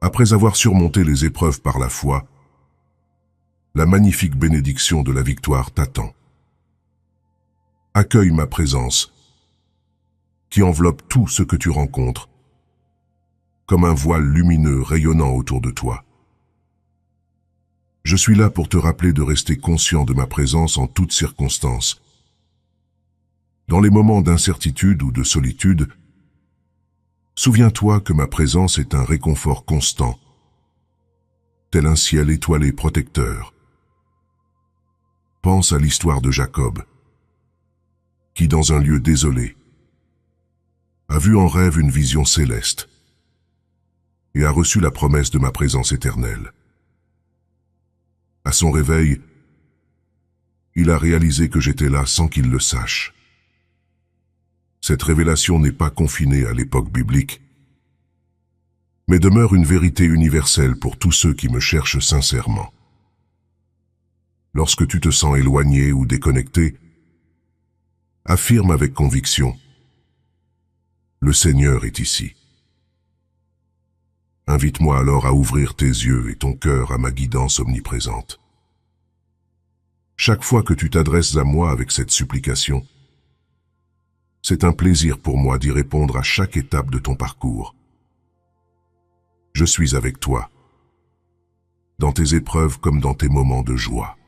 Speaker 1: Après avoir surmonté les épreuves par la foi, la magnifique bénédiction de la victoire t'attend. Accueille ma présence, qui enveloppe tout ce que tu rencontres, comme un voile lumineux rayonnant autour de toi. Je suis là pour te rappeler de rester conscient de ma présence en toutes circonstances. Dans les moments d'incertitude ou de solitude, souviens-toi que ma présence est un réconfort constant, tel un ciel étoilé protecteur. Pense à l'histoire de Jacob, qui dans un lieu désolé, a vu en rêve une vision céleste et a reçu la promesse de ma présence éternelle. À son réveil, il a réalisé que j'étais là sans qu'il le sache. Cette révélation n'est pas confinée à l'époque biblique, mais demeure une vérité universelle pour tous ceux qui me cherchent sincèrement. Lorsque tu te sens éloigné ou déconnecté, affirme avec conviction: le Seigneur est ici. Invite-moi alors à ouvrir tes yeux et ton cœur à ma guidance omniprésente. Chaque fois que tu t'adresses à moi avec cette supplication, c'est un plaisir pour moi d'y répondre à chaque étape de ton parcours. Je suis avec toi, dans tes épreuves comme dans tes moments de joie.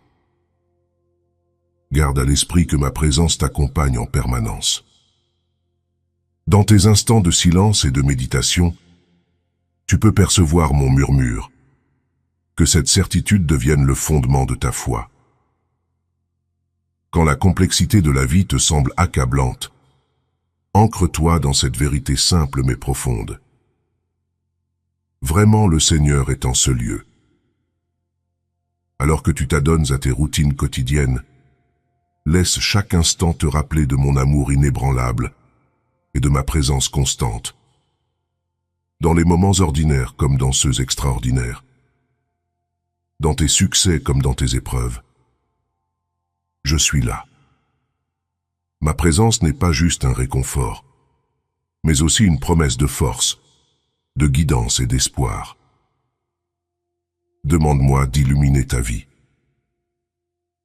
Speaker 1: Garde à l'esprit que ma présence t'accompagne en permanence. Dans tes instants de silence et de méditation, tu peux percevoir mon murmure, que cette certitude devienne le fondement de ta foi. Quand la complexité de la vie te semble accablante, ancre-toi dans cette vérité simple mais profonde. Vraiment, le Seigneur est en ce lieu. Alors que tu t'adonnes à tes routines quotidiennes, laisse chaque instant te rappeler de mon amour inébranlable et de ma présence constante. Dans les moments ordinaires comme dans ceux extraordinaires, dans tes succès comme dans tes épreuves, je suis là. Ma présence n'est pas juste un réconfort, mais aussi une promesse de force, de guidance et d'espoir. Demande-moi d'illuminer ta vie.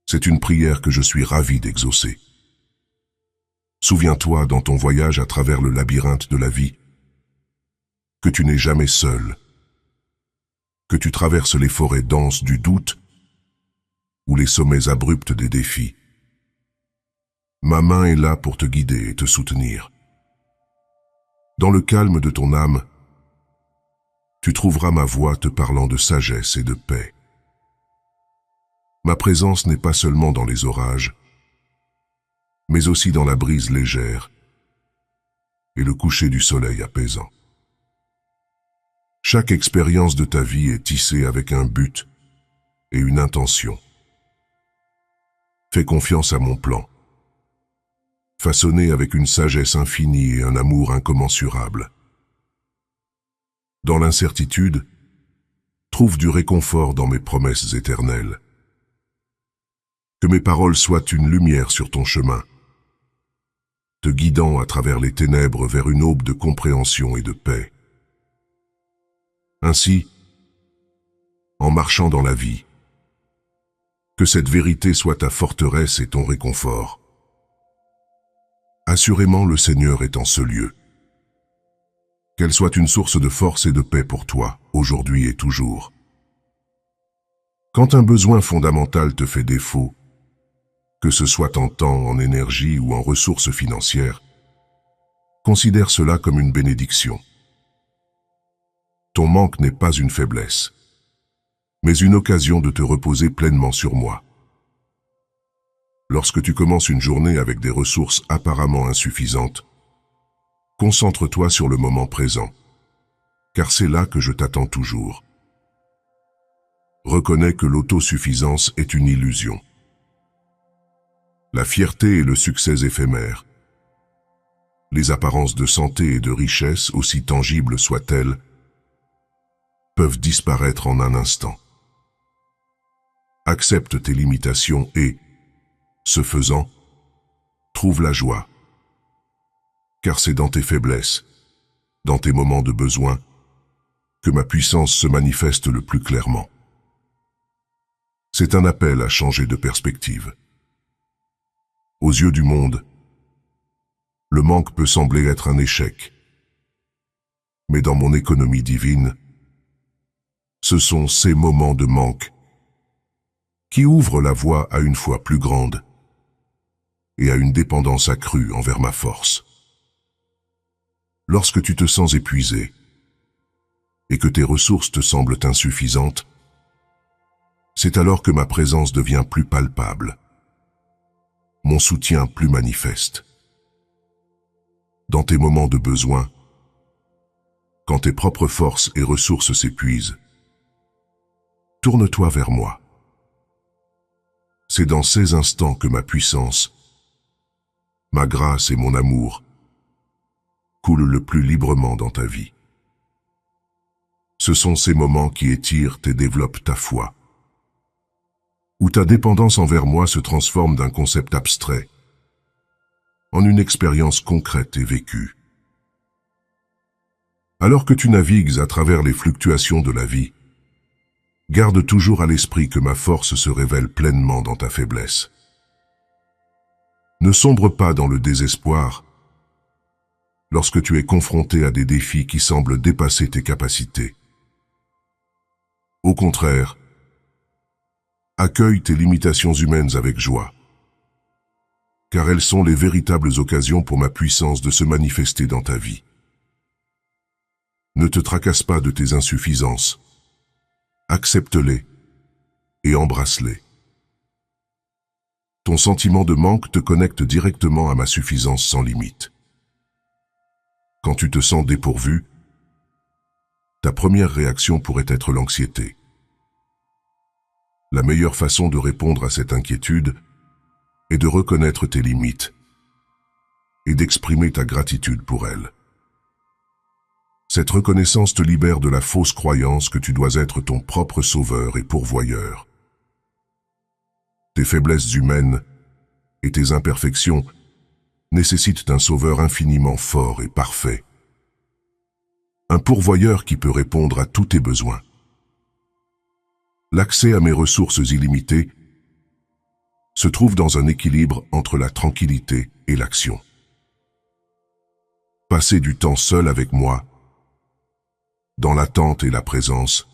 Speaker 1: C'est une prière que je suis ravi d'exaucer. Souviens-toi dans ton voyage à travers le labyrinthe de la vie que tu n'es jamais seul, que tu traverses les forêts denses du doute ou les sommets abrupts des défis. Ma main est là pour te guider et te soutenir. Dans le calme de ton âme, tu trouveras ma voix te parlant de sagesse et de paix. Ma présence n'est pas seulement dans les orages, mais aussi dans la brise légère et le coucher du soleil apaisant. Chaque expérience de ta vie est tissée avec un but et une intention. Fais confiance à mon plan, façonné avec une sagesse infinie et un amour incommensurable. Dans l'incertitude, trouve du réconfort dans mes promesses éternelles. Que mes paroles soient une lumière sur ton chemin, te guidant à travers les ténèbres vers une aube de compréhension et de paix. Ainsi, en marchant dans la vie, que cette vérité soit ta forteresse et ton réconfort. Assurément, le Seigneur est en ce lieu. Qu'elle soit une source de force et de paix pour toi, aujourd'hui et toujours. Quand un besoin fondamental te fait défaut, que ce soit en temps, en énergie ou en ressources financières, considère cela comme une bénédiction. Ton manque n'est pas une faiblesse, mais une occasion de te reposer pleinement sur moi. Lorsque tu commences une journée avec des ressources apparemment insuffisantes, concentre-toi sur le moment présent, car c'est là que je t'attends toujours. Reconnais que l'autosuffisance est une illusion. La fierté et le succès éphémères, les apparences de santé et de richesse, aussi tangibles soient-elles, peuvent disparaître en un instant. Accepte tes limitations et, ce faisant, trouve la joie. Car c'est dans tes faiblesses, dans tes moments de besoin, que ma puissance se manifeste le plus clairement. C'est un appel à changer de perspective. Aux yeux du monde, le manque peut sembler être un échec. Mais dans mon économie divine, ce sont ces moments de manque qui ouvrent la voie à une foi plus grande et à une dépendance accrue envers ma force. Lorsque tu te sens épuisé et que tes ressources te semblent insuffisantes, c'est alors que ma présence devient plus palpable, mon soutien plus manifeste. Dans tes moments de besoin, quand tes propres forces et ressources s'épuisent, tourne-toi vers moi. C'est dans ces instants que ma puissance, ma grâce et mon amour coulent le plus librement dans ta vie. Ce sont ces moments qui étirent et développent ta foi, où ta dépendance envers moi se transforme d'un concept abstrait en une expérience concrète et vécue. Alors que tu navigues à travers les fluctuations de la vie, Garde toujours à l'esprit que ma force se révèle pleinement dans ta faiblesse. Ne sombre pas dans le désespoir lorsque tu es confronté à des défis qui semblent dépasser tes capacités. Au contraire, accueille tes limitations humaines avec joie, car elles sont les véritables occasions pour ma puissance de se manifester dans ta vie. Ne te tracasse pas de tes insuffisances, accepte-les et embrasse-les. Ton sentiment de manque te connecte directement à ma suffisance sans limite. Quand tu te sens dépourvu, ta première réaction pourrait être l'anxiété. La meilleure façon de répondre à cette inquiétude est de reconnaître tes limites et d'exprimer ta gratitude pour elles. Cette reconnaissance te libère de la fausse croyance que tu dois être ton propre sauveur et pourvoyeur. Tes faiblesses humaines et tes imperfections nécessitent un sauveur infiniment fort et parfait. Un pourvoyeur qui peut répondre à tous tes besoins. L'accès à mes ressources illimitées se trouve dans un équilibre entre la tranquillité et l'action. Passer du temps seul avec moi, dans l'attente et la présence,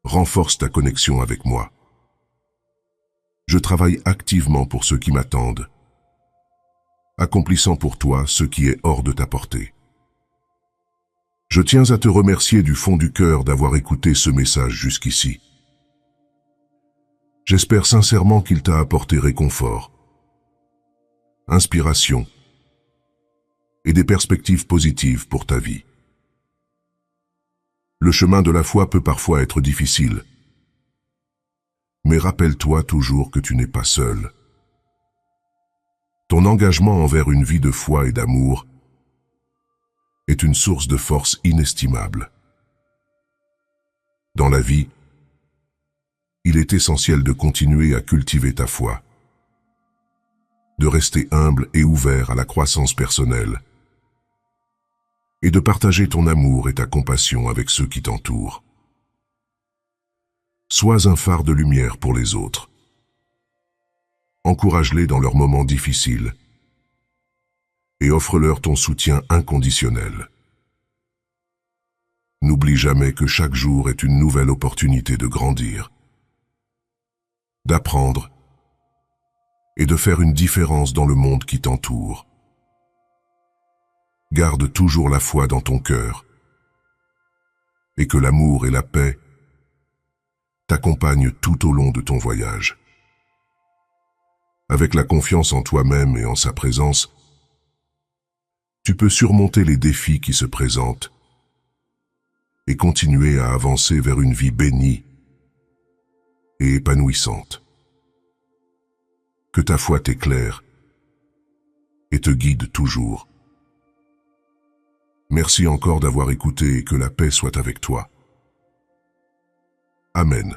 Speaker 1: renforce ta connexion avec moi. Je travaille activement pour ceux qui m'attendent, accomplissant pour toi ce qui est hors de ta portée. Je tiens à te remercier du fond du cœur d'avoir écouté ce message jusqu'ici. J'espère sincèrement qu'il t'a apporté réconfort, inspiration et des perspectives positives pour ta vie. Le chemin de la foi peut parfois être difficile, mais rappelle-toi toujours que tu n'es pas seul. Ton engagement envers une vie de foi et d'amour est une source de force inestimable. Dans la vie, il est essentiel de continuer à cultiver ta foi, de rester humble et ouvert à la croissance personnelle, et de partager ton amour et ta compassion avec ceux qui t'entourent. Sois un phare de lumière pour les autres. Encourage-les dans leurs moments difficiles et offre-leur ton soutien inconditionnel. N'oublie jamais que chaque jour est une nouvelle opportunité de grandir, d'apprendre et de faire une différence dans le monde qui t'entoure. Garde toujours la foi dans ton cœur et que l'amour et la paix t'accompagnent tout au long de ton voyage. Avec la confiance en toi-même et en sa présence, tu peux surmonter les défis qui se présentent et continuer à avancer vers une vie bénie et épanouissante. Que ta foi t'éclaire et te guide toujours. Merci encore d'avoir écouté et que la paix soit avec toi. Amen.